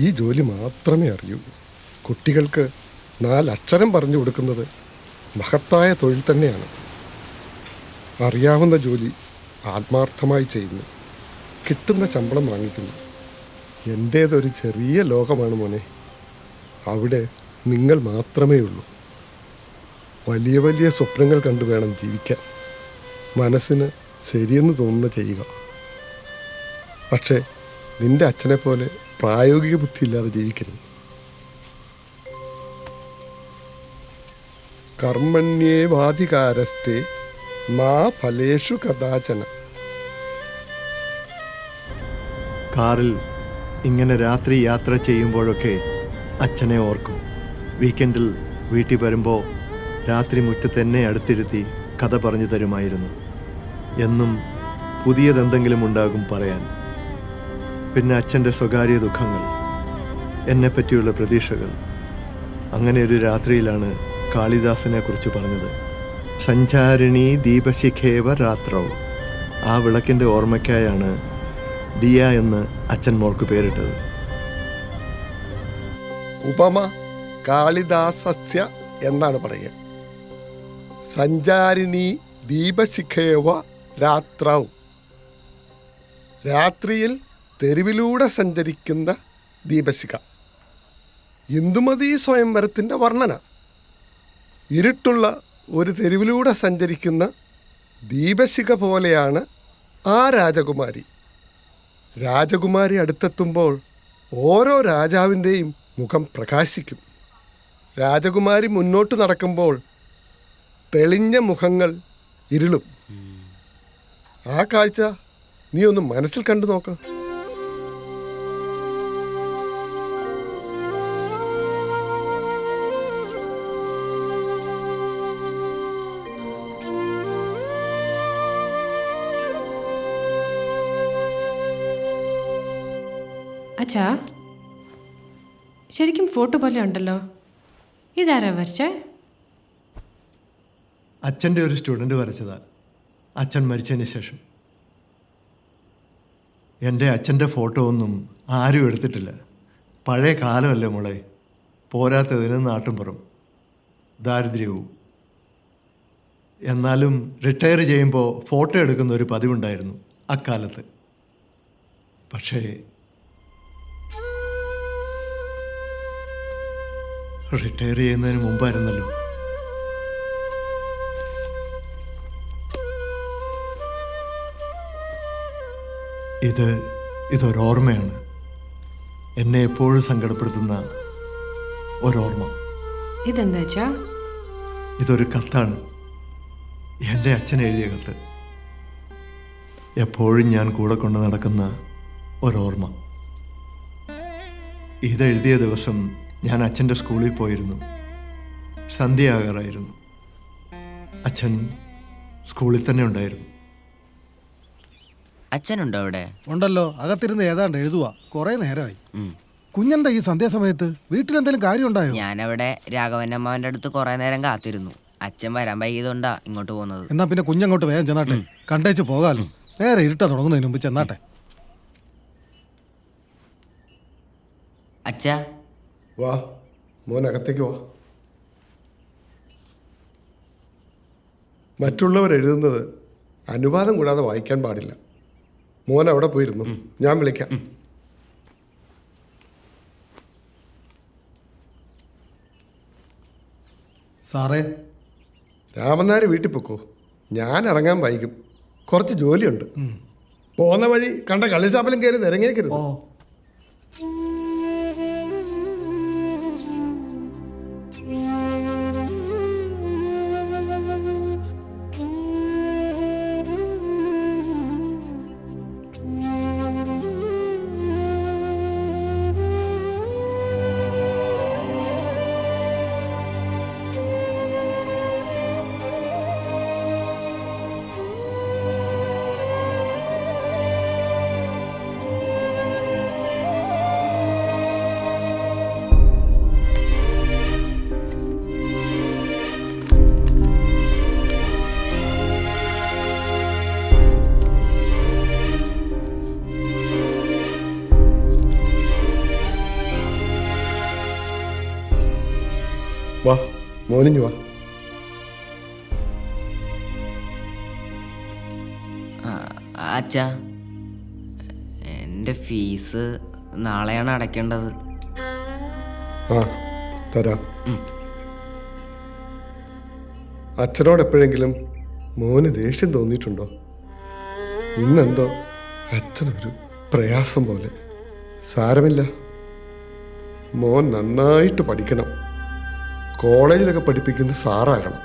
ഈ ജോലി മാത്രമേ അറിയൂ. കുട്ടികൾക്ക് 4 അക്ഷരം പറഞ്ഞു കൊടുക്കുന്നത് മഹത്തായ തൊഴിൽ തന്നെയാണ്. അറിയാവുന്ന ജോലി ആത്മാർത്ഥമായി ചെയ്യുന്നു, കിട്ടുന്ന ശമ്പളം വാങ്ങിക്കുന്നു. എൻ്റേതൊരു ചെറിയ ലോകമാണ് മോനെ. അവിടെ നിങ്ങൾ മാത്രമേ ഉള്ളൂ. വലിയ വലിയ സ്വപ്നങ്ങൾ കണ്ടു വേണം ജീവിക്കാൻ. മനസ്സിന് ശരിയെന്ന് തോന്നുന്ന ചെയ്യുക. പക്ഷേ നിന്റെ അച്ഛനെ പോലെ പ്രായോഗിക ബുദ്ധിയില്ലാതെ ജീവിക്കരുത്. കർമ്മണ്യേ വാധികാരസ്തേ മാ ഫലേഷു കഥാചന. കാറിൽ ഇങ്ങനെ രാത്രി യാത്ര ചെയ്യുമ്പോഴൊക്കെ അച്ഛനെ ഓർക്കും. വീക്കെൻഡിൽ വീട്ടിൽ വരുമ്പോൾ രാത്രി മുറ്റത്ത് എന്നെ അടുത്തിരുത്തി കഥ പറഞ്ഞു തരുമായിരുന്നു. എന്നും പുതിയതെന്തെങ്കിലും ഉണ്ടാകും പറയാൻ. പിന്നെ അച്ഛൻ്റെ സ്വകാര്യ ദുഃഖങ്ങൾ, എന്നെപ്പറ്റിയുള്ള പ്രതീക്ഷകൾ. അങ്ങനെ ഒരു രാത്രിയിലാണ് കാളിദാസനെ കുറിച്ച് പറഞ്ഞത്. സഞ്ചാരിണി ദീപശിഖേവ രാത്രവും. ആ വിളക്കിൻ്റെ ഓർമ്മയ്ക്കായാണ് ദിയ എന്ന് അച്ഛൻ മോൾക്ക് പേരിട്ടത്. ഉപമ കാളിദാസസ്യ എന്നാണ് പറയുക. സഞ്ചാരിണി ദീപശിഖേവ രാത്രവും. രാത്രിയിൽ തെരുവിലൂടെ സഞ്ചരിക്കുന്ന ദീപശിഖ. ഇന്ദുമതി സ്വയംവരത്തിൻ്റെ വർണ്ണന. ഇരുട്ടുള്ള ഒരു തെരുവിലൂടെ സഞ്ചരിക്കുന്ന ദീപശിഖ പോലെയാണ് ആ രാജകുമാരി. രാജകുമാരി അടുത്തെത്തുമ്പോൾ ഓരോ രാജാവിൻ്റെയും മുഖം പ്രകാശിക്കും. രാജകുമാരി മുന്നോട്ട് നടക്കുമ്പോൾ തെളിഞ്ഞ മുഖങ്ങൾ ഇരുളും. ആ കാഴ്ച നീ ഒന്ന് മനസ്സിൽ കണ്ടു നോക്ക. അച്ഛാ, ശരിക്കും ഫോട്ടോ പോലെ ഉണ്ടല്ലോ. ഇതാരാ വരച്ചേ? അച്ഛൻ്റെ ഒരു സ്റ്റുഡൻറ്റ് വരച്ചതാണ്, അച്ഛൻ മരിച്ചതിന് ശേഷം. എൻ്റെ അച്ഛൻ്റെ ഫോട്ടോ ഒന്നും ആരും എടുത്തിട്ടില്ല. പഴയ കാലമല്ലേ മോളെ. പോരാത്തതിന് നാട്ടുംപുറം, ദാരിദ്ര്യവും. എന്നാലും റിട്ടയർ ചെയ്യുമ്പോൾ ഫോട്ടോ എടുക്കുന്ന ഒരു പതിവുണ്ടായിരുന്നു അക്കാലത്ത്. പക്ഷേ റിട്ടയർ ചെയ്യുന്നതിന് മുമ്പായിരുന്നല്ലോ. ഇതൊരോർമ്മയാണ്, എന്നെ എപ്പോഴും സങ്കടപ്പെടുത്തുന്ന ഒരോർമ്മ. ഇതെന്താ അച്ഛാ? ഇതൊരു കത്താണ്, എൻ്റെ അച്ഛൻ എഴുതിയ കത്ത്. എപ്പോഴും ഞാൻ കൂടെ കൊണ്ട് നടക്കുന്ന ഒരോർമ്മ. ഇതെഴുതിയ ദിവസം ഞാൻ അച്ഛൻ്റെ സ്കൂളിൽ പോയിരുന്നു. സന്ധ്യയാകാറായിരുന്നു. അച്ഛൻ സ്കൂളിൽ തന്നെ ഉണ്ടായിരുന്നു. അച്ഛനുണ്ടോ അവിടെ? ഉണ്ടല്ലോ, അകത്തിരുന്ന് ഏതാണ്ട് എഴുതുക. കുറെ നേരമായി. കുഞ്ഞെന്താ ഈ സന്ധ്യാസമയത്ത്? വീട്ടിലെന്തെങ്കിലും കാര്യം ഉണ്ടായോ? ഞാനവിടെ രാഘവനമ്മാവൻ്റെ അടുത്ത് കുറെ നേരം കാത്തിരുന്നു. അച്ഛൻ വരാൻ വൈകിയതുകൊണ്ടാ ഇങ്ങോട്ട് പോകുന്നത്. എന്നാ പിന്നെ കുഞ്ഞങ്ങോട്ട് വേഗം ചെന്നാട്ടെ, കണ്ടേച്ച് പോകാലോ. നേരെ ഇരുട്ടാ തുടങ്ങുന്നതിന് മുമ്പ് ചെന്നാട്ടെ. അച്ഛാ വാ മോനകത്തേക്ക് വാ. മറ്റുള്ളവർ എഴുതുന്നത് അനുവാദം കൂടാതെ വായിക്കാൻ പാടില്ല. മോൻ അവിടെ പോയിരുന്നു, ഞാൻ വിളിക്കാം. സാറേ, രാമനാര് വീട്ടിൽ പൊക്കോ, ഞാൻ ഇറങ്ങാൻ വൈകും. കുറച്ച് ജോലിയുണ്ട്. പോകുന്ന വഴി കണ്ട കള്ളിച്ചാപ്പലും കയറി നിരങ്ങേക്കരുത്. വാ മോനിഞ്ഞു വാ. അച്ഛാ, എൻ്റെ ഫീസ് നാളെയാണ് അടയ്ക്കേണ്ടത്. ആ തരാം. അച്ഛനോട് എപ്പോഴെങ്കിലും മോന് ദേഷ്യം തോന്നിയിട്ടുണ്ടോ? ഇന്നെന്തോ അച്ഛനൊരു പ്രയാസം പോലെ. സാരമില്ല, മോൻ നന്നായിട്ട് പഠിക്കണം. കോളേജിലൊക്കെ പഠിപ്പിക്കുന്ന സാറാകണം.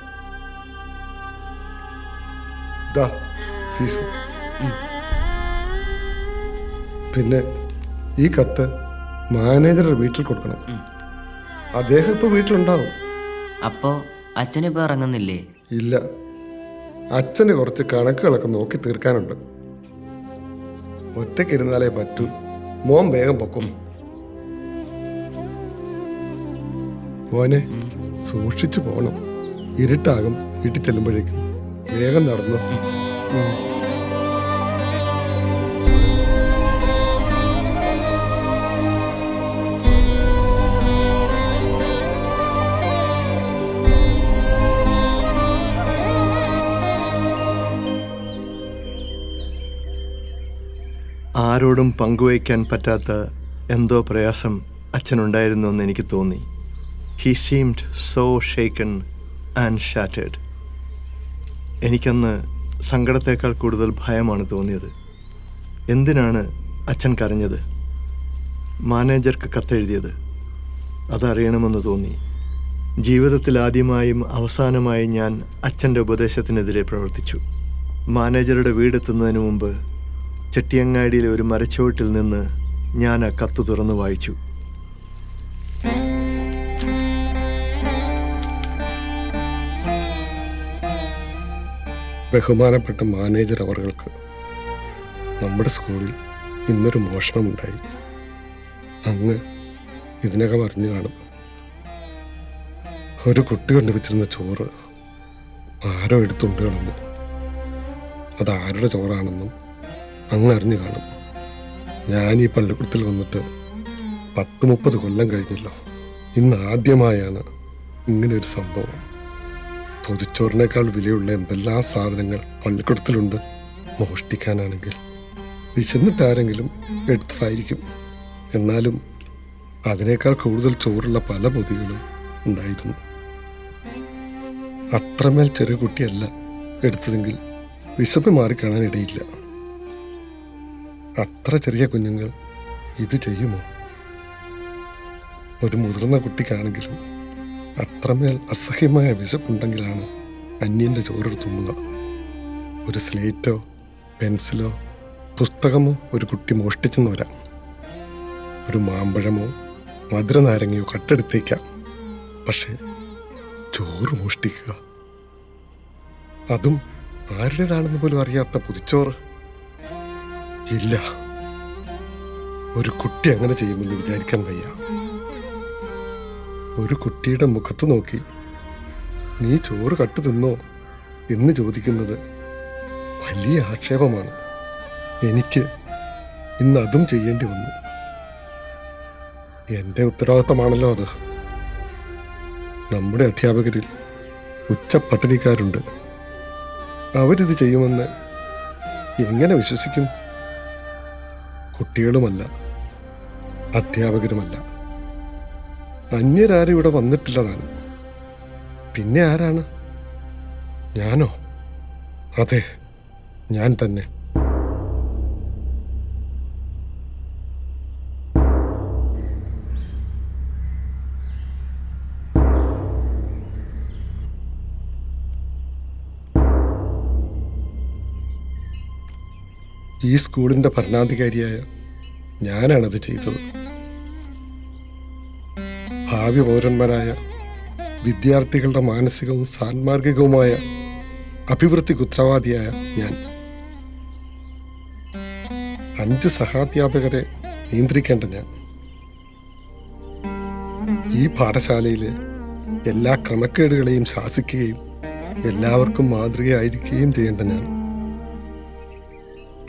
ദാ ഫീസ്. പിന്നെ ഈ കത്ത് മാനേജറുടെ വീട്ടിൽ കൊടുക്കണം. അദ്ദേഹം ഇപ്പോൾ വീട്ടിലുണ്ടാവും. അപ്പോൾ അച്ഛനിപ്പോൾ ഇറങ്ങുന്നില്ലേ? ഇല്ല, അച്ഛന് കുറച്ച് കണക്കുകളൊക്കെ നോക്കി തീർക്കാനുണ്ട്. ഒറ്റയ്ക്കിരുന്നാലേ പറ്റൂ. മോൻ വേഗം പൊക്കും. മോനെ സൂക്ഷിച്ചു പോകണം. ഇരുട്ടാകും വീട്ടിൽ ചെല്ലുമ്പോഴേക്കും. വേഗം നടന്നു. ആരോടും പങ്കുവയ്ക്കാൻ പറ്റാത്ത എന്തോ പ്രയാസം അച്ഛനുണ്ടായിരുന്നു എന്ന് എനിക്ക് തോന്നി. He seemed so shaken and shattered. എനിക്കന്ന് സങ്കടത്തേക്കാൾ കൂടുതൽ ഭയമാണ് തോന്നിയത്. എന്തിനാണ് അച്ഛൻ കരഞ്ഞത്? മാനേജർക്ക് കത്തെഴുതിയത് അതറിയണമെന്ന് തോന്നി. ജീവിതത്തിൽ ആദ്യമായും അവസാനമായി ഞാൻ അച്ഛൻ്റെ ഉപദേശത്തിനെതിരെ പ്രവർത്തിച്ചു. മാനേജറുടെ വീടെത്തുന്നതിന് മുമ്പ് ചെട്ടിയങ്ങാടിയിലെ ഒരു മരച്ചുവട്ടിൽ നിന്ന് ഞാൻ ആ കത്ത് തുറന്നു വായിച്ചു. ബഹുമാനപ്പെട്ട മാനേജർ അവർക്ക്, നമ്മുടെ സ്കൂളിൽ ഇന്നൊരു മോഷണമുണ്ടായി. അങ്ങ് ഇതിനകം അറിഞ്ഞു കാണും. ഒരു കുട്ടി കൊണ്ടുവച്ചിരുന്ന ചോറ് ആരോ എടുത്തുണ്ട് കളഞ്ഞു. അതാരുടെ ചോറാണെന്നും അങ്ങ് അറിഞ്ഞു കാണും. ഞാൻ ഈ പള്ളിക്കൂടത്തിൽ വന്നിട്ട് 10-30 കൊല്ലം കഴിഞ്ഞല്ലോ. ഇന്ന് ആദ്യമായാണ് ഇങ്ങനൊരു സംഭവം. പൊതിച്ചോറിനേക്കാൾ വിലയുള്ള എന്തെല്ലാം സാധനങ്ങൾ പള്ളിക്കൂടത്തിലുണ്ട്. മോഷ്ടിക്കാനാണെങ്കിൽ വിശന്നിട്ടാരെങ്കിലും എടുത്തതായിരിക്കും. എന്നാലും അതിനേക്കാൾ കൂടുതൽ ചോറുള്ള പല പൊതികളും ഉണ്ടായിരുന്നു. അത്രമേൽ ചെറിയ കുട്ടിയല്ല എടുത്തതെങ്കിൽ വിശപ്പ് മാറിക്കാണാനിടയില്ല. അത്ര ചെറിയ കുഞ്ഞുങ്ങൾ ഇത് ചെയ്യുമോ? ഒരു മുതിർന്ന കുട്ടിക്കാണെങ്കിലും അത്രമേൽ അസഹ്യമായ വിശപ്പുണ്ടെങ്കിലാണ് അന്യൻ്റെ ചോറെടുത്ത് തുമ്മുക. ഒരു സ്ലേറ്റോ പെൻസിലോ പുസ്തകമോ ഒരു കുട്ടി മോഷ്ടിച്ചെന്ന് വരാം. ഒരു മാമ്പഴമോ മധുരനാരങ്ങയോ കട്ടെടുത്തേക്കാം. പക്ഷേ ചോറ് മോഷ്ടിക്കുക, അതും ആരുടേതാണെന്ന് പോലും അറിയാത്ത പൊതിച്ചോറ്, ഇല്ല. ഒരു കുട്ടി അങ്ങനെ ചെയ്യുമെന്ന് വിചാരിക്കാൻ വയ്യ. ഒരു കുട്ടിയുടെ മുഖത്ത് നോക്കി നീ ചോറ് കട്ടു തിന്നോ എന്ന് ചോദിക്കുന്നത് വലിയ ആക്ഷേപമാണ്. എനിക്ക് ഇന്ന് അതും ചെയ്യേണ്ടി വന്നു. എൻ്റെ ഉത്തരവാദിത്തമാണല്ലോ അത്. നമ്മുടെ അധ്യാപകരിൽ ഉച്ചപ്പട്ടിണിക്കാരുണ്ട്. അവരിത് ചെയ്യുമെന്ന് എങ്ങനെ വിശ്വസിക്കും? കുട്ടികളുമല്ല, അധ്യാപകരുമല്ല. അന്യരാരും ഇവിടെ വന്നിട്ടില്ല താനും. പിന്നെ ആരാണ്? ഞാനോ? അതെ, ഞാൻ തന്നെ. ഈ സ്കൂളിൻ്റെ ഭരണാധികാരിയായ ഞാനാണത് ചെയ്തത്. ഭാവി പൗരന്മാരായ വിദ്യാർത്ഥികളുടെ മാനസികവും സാൻമാർഗികവുമായ അഭിവൃദ്ധിക്ക് ഉത്തരവാദിയായ ഞാൻ 5 സഹാധ്യാപകരെ നിയന്ത്രിക്കേണ്ട ഞാൻ, ഈ പാഠശാലയിലെ എല്ലാ ക്രമക്കേടുകളെയും ശാസിക്കുകയും എല്ലാവർക്കും മാതൃകയായിരിക്കുകയും ചെയ്യേണ്ട ഞാൻ,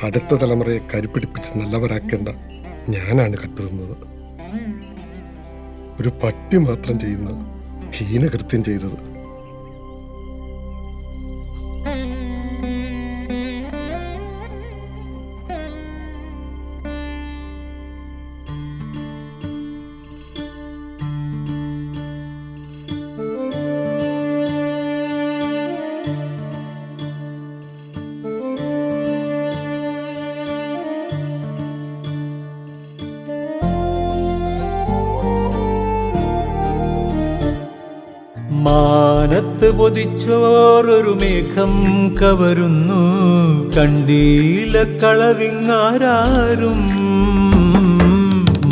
അടുത്ത തലമുറയെ കരുപിടിപ്പിച്ച് നല്ലവരാക്കേണ്ട ഞാനാണ് കട്ടുതിന്നത്. ഒരു പട്ടി മാത്രം ചെയ്യുന്ന ഹീനകൃത്യം ചെയ്തത്. മാനത്ത് പൊതിച്ചോറൊരു മേഘം കവരുന്നു, കണ്ടീല കളവിങ്ങാരും.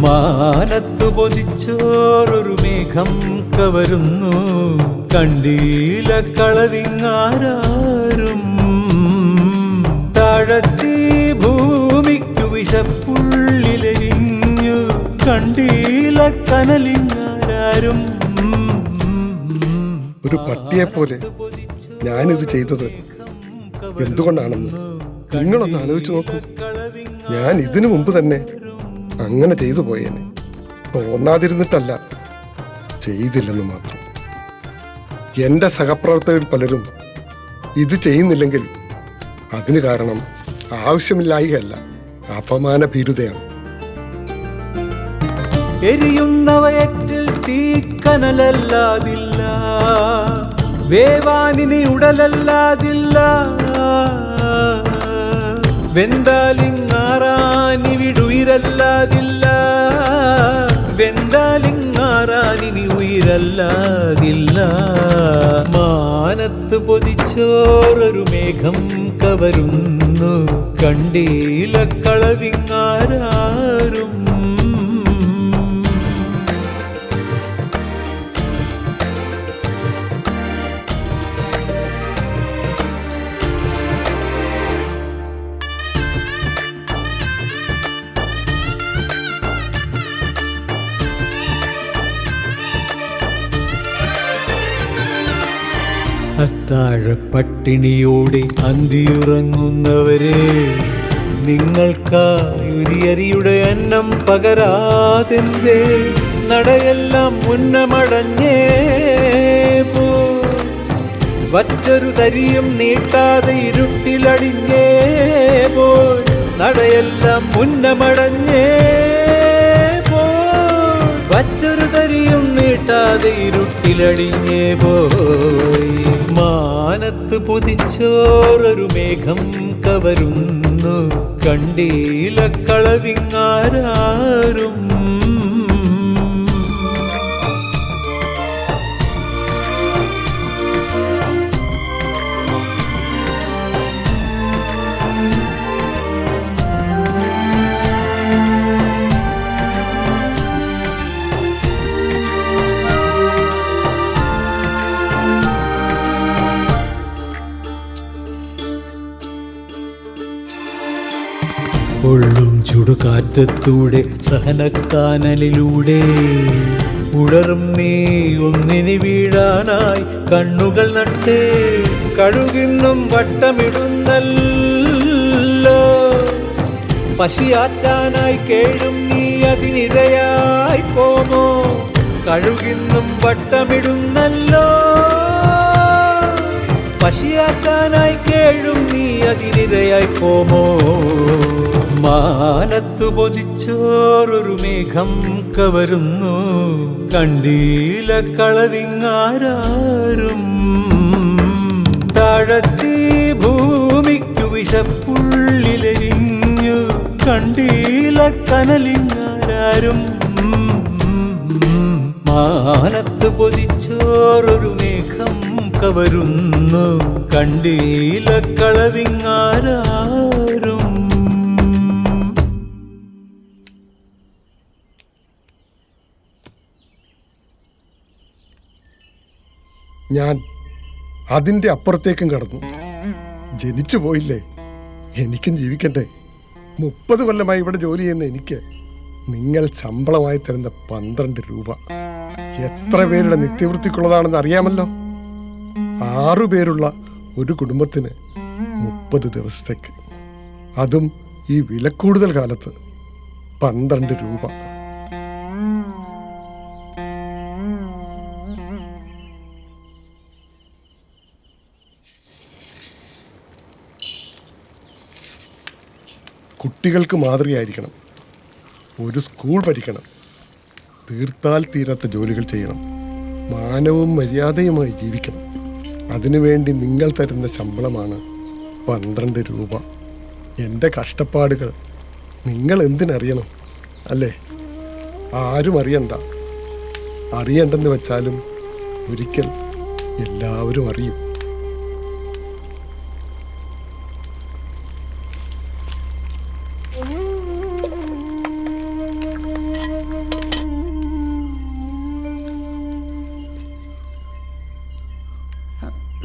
മാനത്ത് പൊതിച്ചോറൊരു മേഘം കവരുന്നു, കണ്ടീല കളവിങ്ങാരും. താഴത്തീ ഭൂമിക്കു വിശപ്പുള്ളിലെരിഞ്ഞു, കണ്ടീല കനലിങ്ങാരും. ഒരു പട്ടിയെപ്പോലെ ഞാനിത് ചെയ്തത് എന്തുകൊണ്ടാണെന്ന് നിങ്ങളൊന്ന് ആലോചിച്ച് നോക്കൂ. ഞാൻ ഇതിനു മുമ്പ് തന്നെ അങ്ങനെ ചെയ്തു പോയേനെ. തോന്നാതിരുന്നിട്ടല്ല, ചെയ്തില്ലെന്ന് മാത്രം. എൻ്റെ സഹപ്രവർത്തകരിൽ പലരും ഇത് ചെയ്യുന്നില്ലെങ്കിൽ അതിന് കാരണം ആവശ്യമില്ലായികയല്ല, അപമാന ഭീരുതയാണ്. എരിയുന്ന വയറ്റിൽ തീക്കനലല്ലാതില്ല, വേവാനിനി ഉടലല്ലാതില്ല. വെന്താലിങ്ങാറാനിവിടുയിരല്ലാതില്ല, വെന്താലിങ്ങാറാനിനി ഉയരല്ലാതില്ല. മാനത്ത് പൊതിച്ചോറൊരു മേഘം കവരുന്നു, കണ്ടീല കളവിങ്ങാരും. അത്താഴപ്പട്ടിണിയോടെ അന്തിയുറങ്ങുന്നവരെ, നിങ്ങൾക്കായുരിയരിയുടെ അന്നം പകരാതെന്തേ നടയെല്ലാം മുന്നമടഞ്ഞേ പോ. വറ്റൊരു തരിയും നീട്ടാതെ ഇരുട്ടിലടിഞ്ഞേ പോൽ, നടയെല്ലാം മുന്നമടഞ്ഞേ പോ. വറ്റൊരു തരിയും നീട്ടാതെ ഇരുട്ടിലടിഞ്ഞേ പോയി. മാനത്ത് പൊതിച്ചോറൊരു മേഘം കവരുന്നു, കണ്ടീല കളവിങ്ങാരും. കൊള്ളും ചുടുകാറ്റത്തൂടെ സഹനക്കാനലിലൂടെ ഉടറും നീ ഒന്നിനി വീഴാനായി കണ്ണുകൾ നട്ടേ കഴുകിന്നും വട്ടമിടുന്നല്ലോ പശിയാറ്റാനായി കേഴും നീ അതിനിരയായി പോമോ കഴുകിന്നും വട്ടമിടുന്നല്ലോ പശിയാറ്റാനായി കേഴും നീ അതിനിരയായി പോമോ മാനത്തു പൊതിച്ചോറൊരു മേഘം കവരുന്നു കണ്ടീല കളവിങ്ങാരും താഴത്തീ ഭൂമിക്കു വിശപ്പുള്ളിലെരിഞ്ഞു കണ്ടീല കനലിങ്ങാരും മാനത്ത് പൊതിച്ചോറൊരു മേഘം കവരുന്നു കണ്ടീല കളവിങ്ങാരും ഞാൻ അതിൻ്റെ അപ്പുറത്തേക്കും കടന്നു. ജനിച്ചു പോയില്ലേ, എനിക്കും ജീവിക്കണ്ടേ. 30 കൊല്ലമായി ഇവിടെ ജോലി ചെയ്യുന്ന എനിക്ക് നിങ്ങൾ ശമ്പളമായി തരുന്ന 12 രൂപ എത്ര പേരുടെ നിത്യവൃത്തിക്കുള്ളതാണെന്ന് അറിയാമല്ലോ. 6 പേരുള്ള ഒരു കുടുംബത്തിന് 30 ദിവസത്തേക്ക്, അതും ഈ വിലക്കൂടുതൽ കാലത്ത് 12 രൂപ. കുട്ടികൾക്ക് മാതൃകയായിരിക്കണം. ഒരു സ്കൂൾ ഭരിക്കണം. തീർത്താൽ തീരാത്ത ജോലികൾ ചെയ്യണം. മാനവും മര്യാദയുമായി ജീവിക്കണം. അതിനുവേണ്ടി നിങ്ങൾ തരുന്ന ശമ്പളമാണ് 12 രൂപ. എൻ്റെ കഷ്ടപ്പാടുകൾ നിങ്ങൾ എന്തിനറിയണം, അല്ലേ? ആരും അറിയണ്ട. അറിയണ്ടെന്ന് വെച്ചാലും ഒരിക്കൽ എല്ലാവരും അറിയും.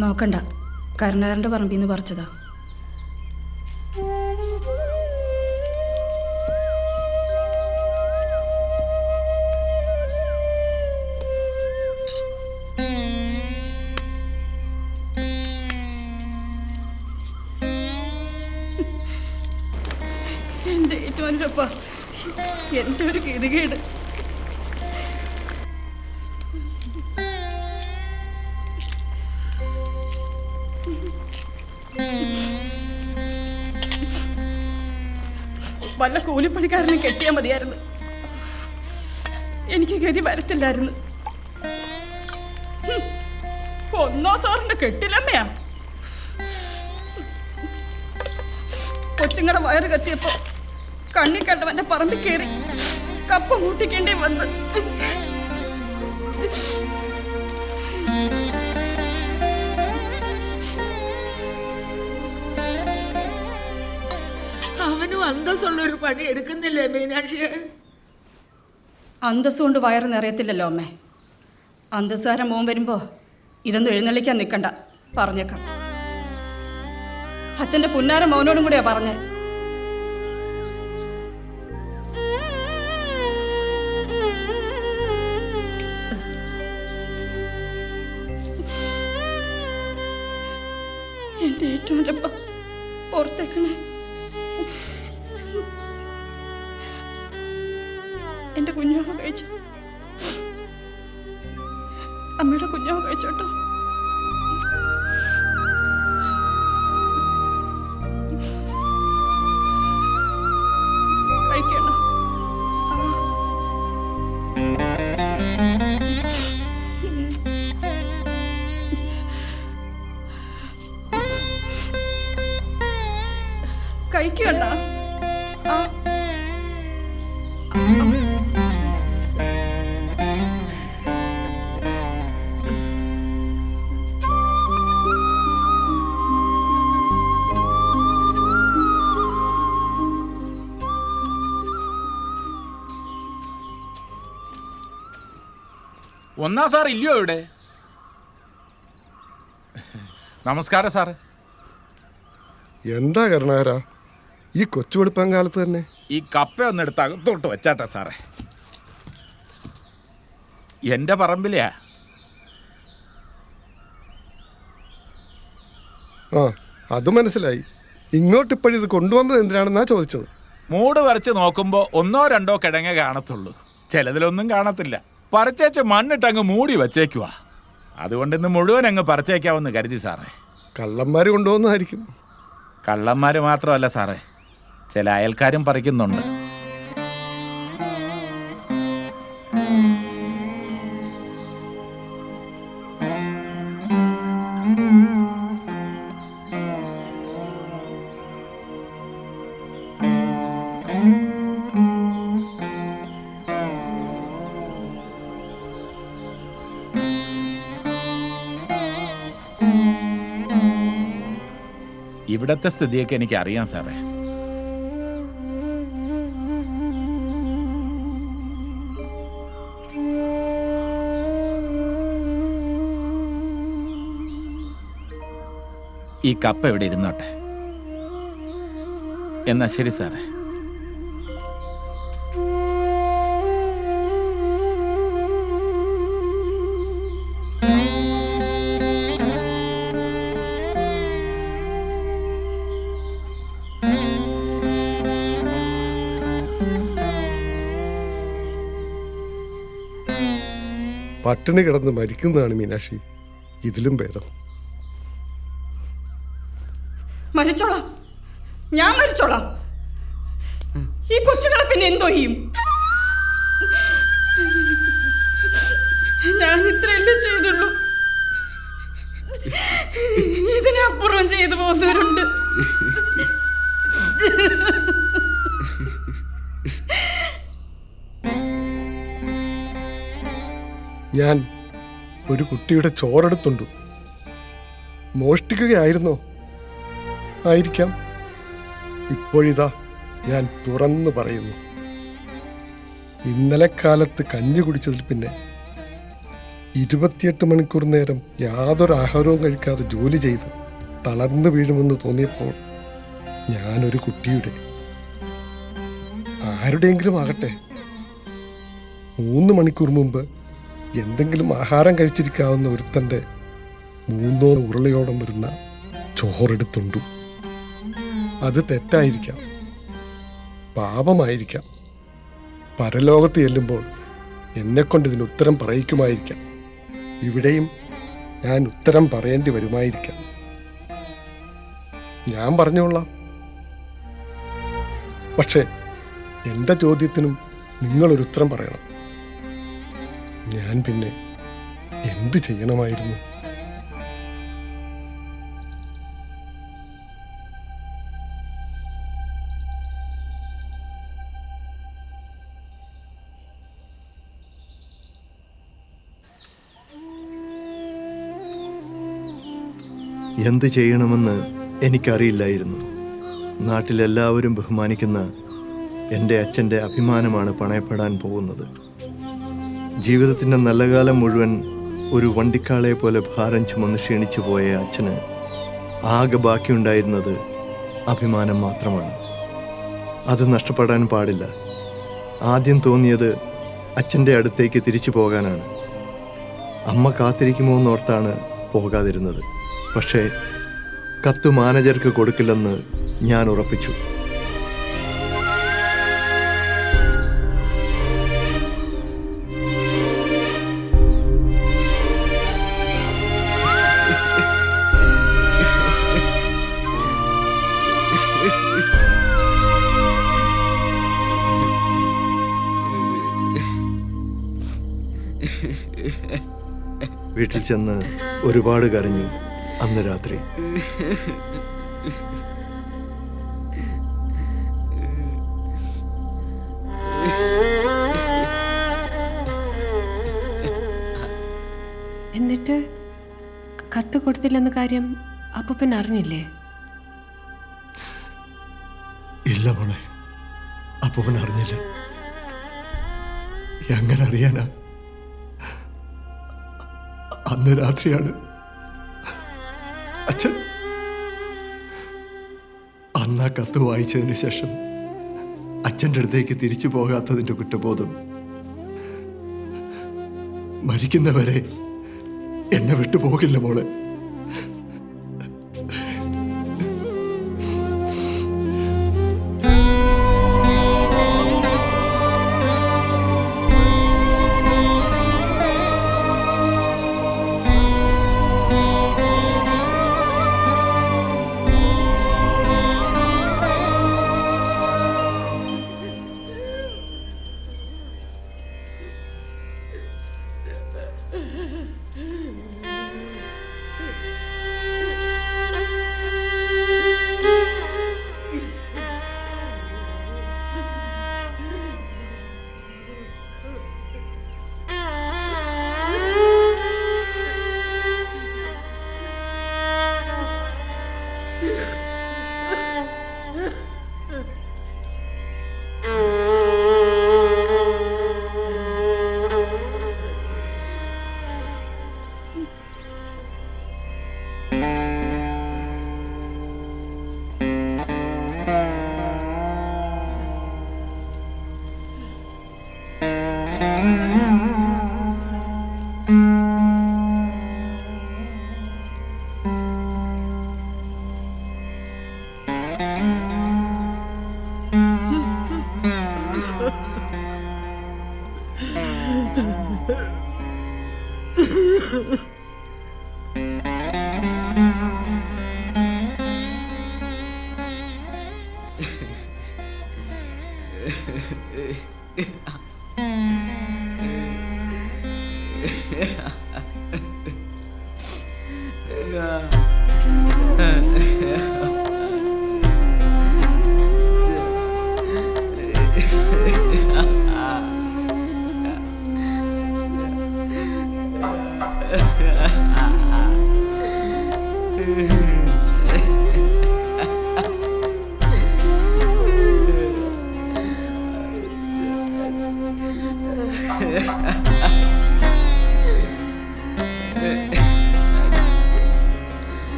നോക്കണ്ട, കരുണാകരൻ്റെ പറമ്പിൽ നിന്ന് പറിച്ചതാ. എൻ്റെ ഏറ്റവും എൻ്റെ ഒരു ഗതികേട്. വല്ല കൂലിപ്പണിക്കാരനെ കെട്ടിയാൽ മതിയായിരുന്നു. എനിക്ക് ഗതി വരത്തില്ലായിരുന്നു. ഒന്നോ സാറിന്റെ കെട്ടിലമ്മയാ. കൊച്ചുങ്ങളുടെ വയറ് കത്തിയപ്പോ കണ്ണി കണ്ടവന്റെ പറമ്പിൽ കയറി കപ്പ മൂട്ടിക്കേണ്ടി വന്ന്. അവനും അന്തസ്സുള്ളൊരു പണി എടുക്കുന്നില്ലേ മീനാക്ഷിയെ? അന്തസ്സുകൊണ്ട് വയറ് നിറയത്തില്ലല്ലോ അമ്മേ. അന്തസ്സുകാരൻ മോൻ വരുമ്പോ ഇതൊന്നും എഴുന്നള്ളിക്കാൻ നിൽക്കണ്ട, പറഞ്ഞേക്കാം. അച്ഛൻ്റെ പുന്നാര മോനോടും കൂടിയാ പറഞ്ഞേ. എൻ്റെ ഏറ്റവും പുറത്തേക്കണേ. എൻ്റെ കുഞ്ഞാവ് കഴിച്ചു. അമ്മയുടെ കുഞ്ഞാവ് കഴിച്ചോട്ടോ. കഴിക്കണം. കഴിക്കണ്ട. ഒന്നാം സാർ ഇല്ലയോ ഇവിടെ? നമസ്കാരം സാർ. എന്താ കരുണാകര, ഈ കൊച്ചു വെളുപ്പാൻ കാലത്ത് തന്നെ ഈ കപ്പ ഒന്നെടുത്ത് അകത്തോട്ട് വെച്ചാട്ടെ സാറേ. എൻ്റെ പറമ്പിലെയാ. ആ അത് മനസ്സിലായി. ഇങ്ങോട്ടിപ്പോഴും ഇത് കൊണ്ടുവന്നത് എന്തിനാണെന്നാ ചോദിച്ചത്. മൂട് വരച്ച് നോക്കുമ്പോൾ 1 or 2 കിഴങ്ങ കാണത്തുള്ളൂ. ചിലതിലൊന്നും കാണത്തില്ല. പറിച്ചേച്ച് മണ്ണിട്ടങ്ങ് മൂടി വച്ചേക്കുവാ. അതുകൊണ്ട് ഇന്ന് മുഴുവൻ അങ്ങ് പറിച്ചേക്കാമെന്ന് കരുതി സാറേ. കള്ളന്മാർ കൊണ്ടുവന്നതായിരിക്കും. കള്ളന്മാർ മാത്രമല്ല സാറേ, ചില അയൽക്കാരും പറിക്കുന്നുണ്ട്. ഇവിടത്തെ സ്ഥിതിയൊക്കെ എനിക്ക് അറിയാം സാറേ. ഈ കപ്പ ഇവിടെ ഇരുന്നോട്ടെ. എന്നാ ശരി സാറേ. പട്ടിണി കിടന്ന് മരിക്കുന്നതാണ് മീനാക്ഷി ഇതിലും ഭേദം. മരിച്ചോളാം, ഞാൻ മരിച്ചോളാം. ഈ കൊച്ചുകളെ പിന്നെ എന്തോ ചെയ്യും? ഞാൻ ഇത്രയല്ലേ ചെയ്തുള്ളൂ. ഇതിനപ്പുറം ചെയ്തു പോകുന്നവരുണ്ട്. ഞാൻ ഒരു കുട്ടിയുടെ ചോറെടുത്തുണ്ട്. മോഷ്ടിക്കുകയായിരുന്നോ? ആയിരിക്കാം. ഇപ്പോഴിതാ ഞാൻ തുറന്നു പറയുന്നു. ഇന്നലെ കാലത്ത് കഞ്ഞി കുടിച്ചതിൽ പിന്നെ 28 മണിക്കൂർ നേരം യാതൊരു ആഹാരവും കഴിക്കാതെ ജോലി ചെയ്ത് തളർന്നു വീഴുമെന്ന് തോന്നിയപ്പോൾ ഞാനൊരു കുട്ടിയുടെ, ആരുടെയെങ്കിലും ആകട്ടെ, 3 മണിക്കൂർ മുമ്പ് എന്തെങ്കിലും ആഹാരം കഴിച്ചിരിക്കാവുന്ന ഒരുത്തൻ്റെ 3 ഉരുളയോളം വരുന്ന ചോറെടുത്തുണ്ടു. അത് തെറ്റായിരിക്കാം, പാപമായിരിക്കാം. പരലോകത്ത് ചെല്ലുമ്പോൾ എന്നെക്കൊണ്ട് ഇതിന് ഉത്തരം പറയിക്കുമായിരിക്കാം. ഇവിടെയും ഞാൻ ഉത്തരം പറയേണ്ടി വരുമായിരിക്കാം. ഞാൻ പറഞ്ഞോളാം. പക്ഷേ എൻ്റെ ചോദ്യത്തിനും നിങ്ങളൊരു ഉത്തരം പറയണം. ഞാൻ പിന്നെ എന്ത് ചെയ്യണമായിരുന്നു? എന്ത് ചെയ്യണമെന്ന് എനിക്കറിയില്ലായിരുന്നു. നാട്ടിലെല്ലാവരും ബഹുമാനിക്കുന്ന എൻ്റെ അച്ഛൻ്റെ അഭിമാനമാണ് പണയപ്പെടാൻ പോകുന്നത്. ജീവിതത്തിൻ്റെ നല്ല കാലം മുഴുവൻ ഒരു വണ്ടിക്കാളെ പോലെ ഭാരം ചുമന്ന് ക്ഷീണിച്ചു പോയ അച്ഛന് ആകെ ബാക്കിയുണ്ടായിരുന്നത് അഭിമാനം മാത്രമാണ്. അത് നഷ്ടപ്പെടാൻ പാടില്ല. ആദ്യം തോന്നിയത് അച്ഛൻ്റെ അടുത്തേക്ക് തിരിച്ചു പോകാനാണ്. അമ്മ കാത്തിരിക്കുമോ എന്നോർത്താണ് പോകാതിരുന്നത്. പക്ഷേ കത്ത് മാനേജർക്ക് കൊടുക്കില്ലെന്ന് ഞാൻ ഉറപ്പിച്ചു. വീട്ടിൽ ചെന്ന് ഒരുപാട് കരഞ്ഞു അന്ന് രാത്രി. എന്നിട്ട് കത്ത് കൊടുത്തില്ലെന്ന കാര്യം അപ്പൂപ്പൻ അറിഞ്ഞില്ലേ? ഇല്ല മോളെ, അപ്പൂപ്പൻ അറിഞ്ഞില്ല. എങ്ങനെ അറിയാനാ? അന്ന് രാത്രിയാണ് അന്ന് ആ കത്ത് വായിച്ചതിന് ശേഷം അച്ഛൻ്റെ അടുത്തേക്ക് തിരിച്ചു പോകാത്തതിൻ്റെ കുറ്റബോധം മരിക്കുന്നവരെ എന്നെ വിട്ടു പോകില്ല മോളെ.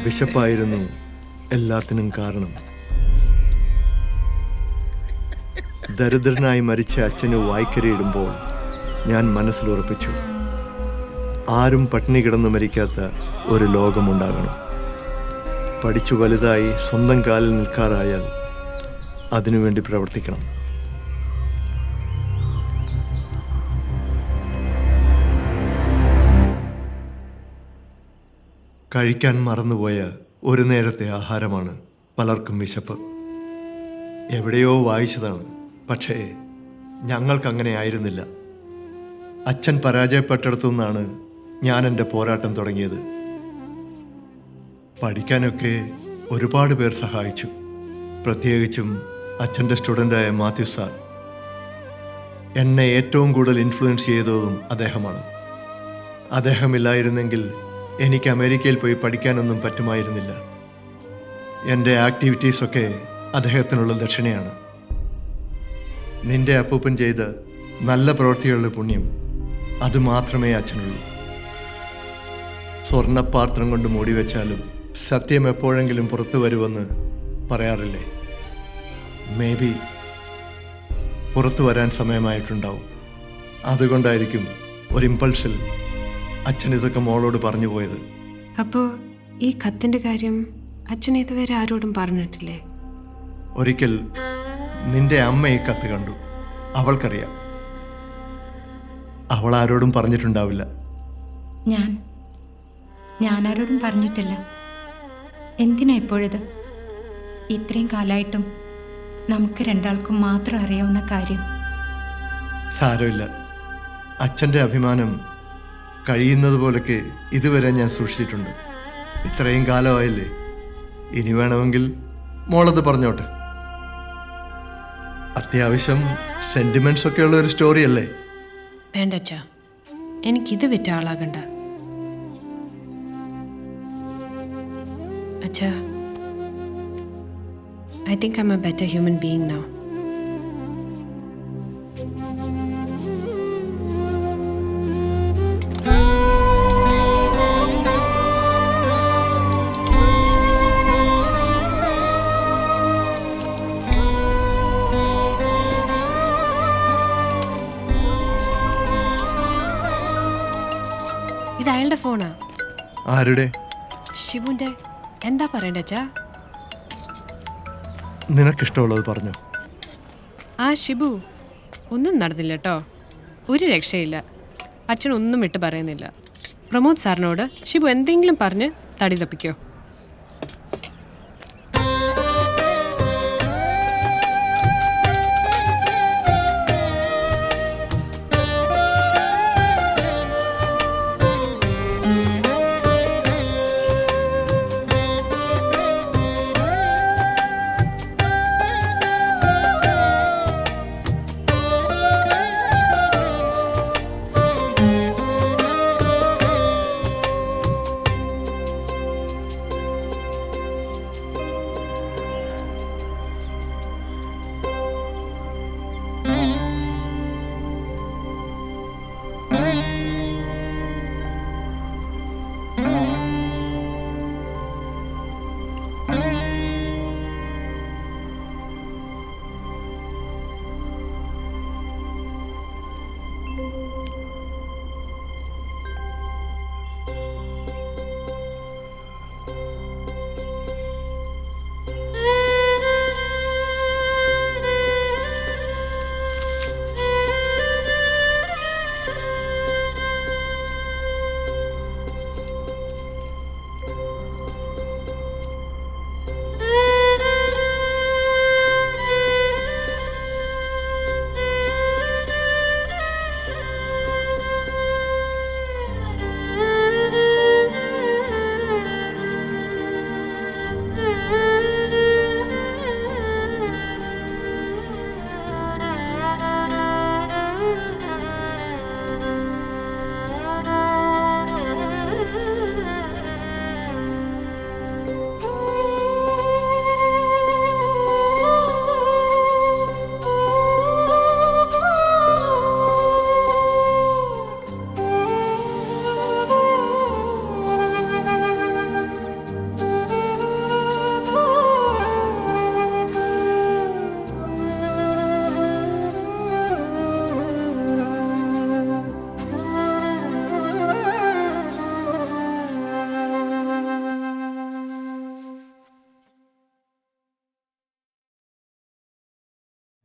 വിശപ്പായിരുന്നു എല്ലാത്തിനും കാരണം. ദരിദ്രനായി മരിച്ച അച്ഛന് വായ്ക്കരയിടുമ്പോൾ ഞാൻ മനസ്സിലുറപ്പിച്ചു, ആരും പട്ടിണി കിടന്നു മരിക്കാത്ത ഒരു ലോകമുണ്ടാകണം. പഠിച്ചു വലുതായി സ്വന്തം കാലിൽ നിൽക്കാറായാൽ അതിനുവേണ്ടി പ്രവർത്തിക്കണം. കഴിക്കാൻ മറന്നുപോയ ഒരു നേരത്തെ ആഹാരമാണ് പലർക്കും വിശപ്പ്. എവിടെയോ വായിച്ചതാണ്, പക്ഷേ ഞങ്ങൾക്കങ്ങനെ ആയിരുന്നില്ല. അച്ഛൻ പരാജയപ്പെട്ടിടത്തു നിന്നാണ് ഞാൻ എൻ്റെ പോരാട്ടം തുടങ്ങിയത്. പഠിക്കാനൊക്കെ ഒരുപാട് പേർ സഹായിച്ചു, പ്രത്യേകിച്ചും അച്ഛൻ്റെ സ്റ്റുഡൻ്റായ മാത്യു സാർ. എന്നെ ഏറ്റവും കൂടുതൽ ഇൻഫ്ലുവൻസ് ചെയ്തതും അദ്ദേഹമാണ്. അദ്ദേഹമില്ലായിരുന്നെങ്കിൽ എനിക്ക് അമേരിക്കയിൽ പോയി പഠിക്കാനൊന്നും പറ്റുമായിരുന്നില്ല. എൻ്റെ ആക്ടിവിറ്റീസൊക്കെ അദ്ദേഹത്തിനുള്ള ദക്ഷിണയാണ്. നിന്റെ അപ്പൂപ്പൻ ചെയ്ത നല്ല പ്രവൃത്തികളുടെ പുണ്യം അതുമാത്രമേ അച്ഛനുള്ളൂ. സ്വർണ്ണപാത്രം കൊണ്ട് മൂടി വെച്ചാലും സത്യം എപ്പോഴെങ്കിലും പുറത്തു വരുമെന്ന് പറയാറില്ലേ? മേ ബി പുറത്തു വരാൻ സമയമായിട്ടുണ്ടാവും. അതുകൊണ്ടായിരിക്കും ഒരു ഇമ്പൾസിൽ അച്ഛൻ ഇതൊക്കെ മോളോട് പറഞ്ഞു പോയത്. അപ്പോൾ ഈ കത്തിൻ്റെ കാര്യം അച്ഛൻ ഇതുവരെ ആരോടും പറഞ്ഞിട്ടില്ലേ? ഒരിക്കൽ നിന്റെ അമ്മ ഈ കത്ത് കണ്ടു, അവൾക്കറിയാം. അവൾ ആരോടും പറഞ്ഞിട്ടുണ്ടാവില്ല. ഞാൻ ആരോടും പറഞ്ഞിട്ടില്ല. എന്തിനാ ഇപ്പോഴിത്? ഇത്രയും കാലമായിട്ടും നമുക്ക് രണ്ടാൾക്കും മാത്രം അറിയാവുന്ന കാര്യം. സാരമില്ല, അച്ഛൻ്റെ അഭിമാനം കഴിയുന്നത് പോലൊക്കെ ഇതുവരെ ഞാൻ സൂക്ഷിച്ചിട്ടുണ്ട്. ഇത്രയും കാലമായില്ലേ, ഇനി വേണമെങ്കിൽ മോളത് പറഞ്ഞോട്ടെ. അത്യാവശ്യം സെന്റിമെന്റ്സ് ഒക്കെ ഉള്ള ഒരു സ്റ്റോറി അല്ലേ? വേണ്ട അച്ഛാ, എനിക്കിത് വിറ്റ ആളാകണ്ട. അച്ഛാ, I think I'm a better human being now. ഫോണാ. ആരുടെ? ഷിബുന്റെ. എന്താ പറയണ്ട അച്ഛാ? നിനക്കിഷ്ടമുള്ളത് പറഞ്ഞു. ആ ഷിബു, ഒന്നും നടന്നില്ല കേട്ടോ. ഒരു രക്ഷയില്ല. അച്ഛനൊന്നും വിട്ട് പറയുന്നില്ല. പ്രമോദ് സാറിനോട് ഷിബു എന്തെങ്കിലും പറഞ്ഞ് തടി തപ്പിക്കോ.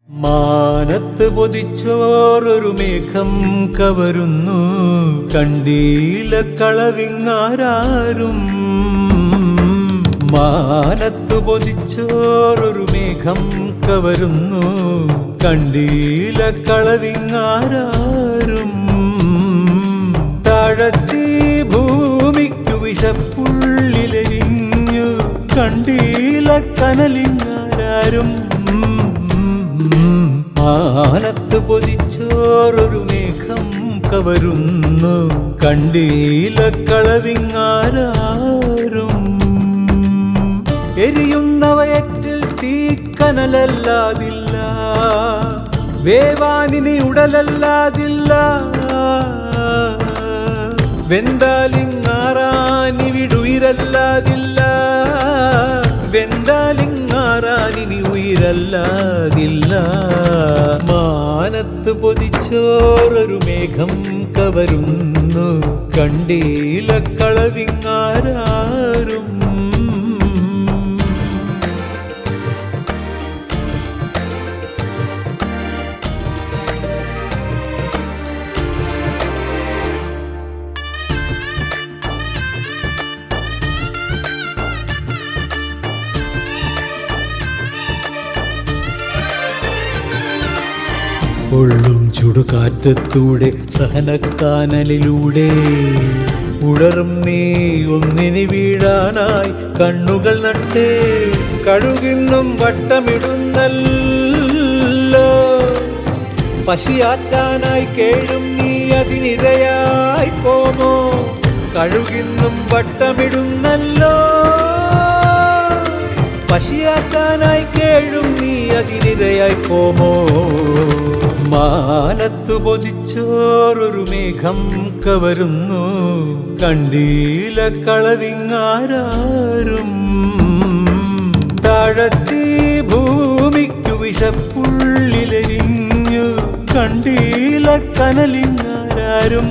മാനത്ത് പൊതിച്ചോറൊരു മേഘം കവരുന്നു, കണ്ടീല കളവിങ്ങാരും. മാനത്ത് പൊതിച്ചോറൊരു മേഘം കവരുന്നു, കണ്ടീല കളവിങ്ങാരും. താഴത്തീ ഭൂമിക്കു വിശപ്പുള്ളിലെരിഞ്ഞു, കണ്ടീല കനലിങ്ങാരും. മാനത്ത് പൊതിച്ചോറൊരു മേഘം കവരുന്നു, കണ്ടീല കളവിങ്ങാരും. എരിയുന്ന വയറ്റിൽ തീക്കനലല്ലാതില്ല, വേവാനിനി ഉടലല്ലാതില്ല. വെന്താലിങ്ങാറാനിവിടുയിരല്ലാതില്ല, വെന്താലിങ്ങാറാനിനി ഉയിരല്ലാതില്ല. മാനത്ത് പൊതിച്ചോറൊരു മേഘം കവരുന്നു, കണ്ടീല കളവിങ്ങാരും. പൊള്ളും ചുടുകാറ്റത്തൂടെ സഹനക്കാനലിലൂടെ ഉടറും നീ ഒന്നിനി വീഴാനായി കണ്ണുകൾ നട്ടേ. കഴുകിന്നും വട്ടമിടുന്നല്ലോ, പശിയാറ്റാനായി കേഴും നീ അതിനിരയായി പോമോ. കഴുകിന്നും വട്ടമിടുന്നല്ലോ, പശിയാറ്റാനായി കേഴും നീ അതിനിരയായി പോമോ. മാനത്തു പൊതിച്ചോറൊരു മേഘം കവരുന്നു, കണ്ടീല കളവിങ്ങാരും. താഴത്തീ ഭൂമിക്കു വിശപ്പുള്ളിലെരിഞ്ഞു, കണ്ടീല കനലിങ്ങാരും.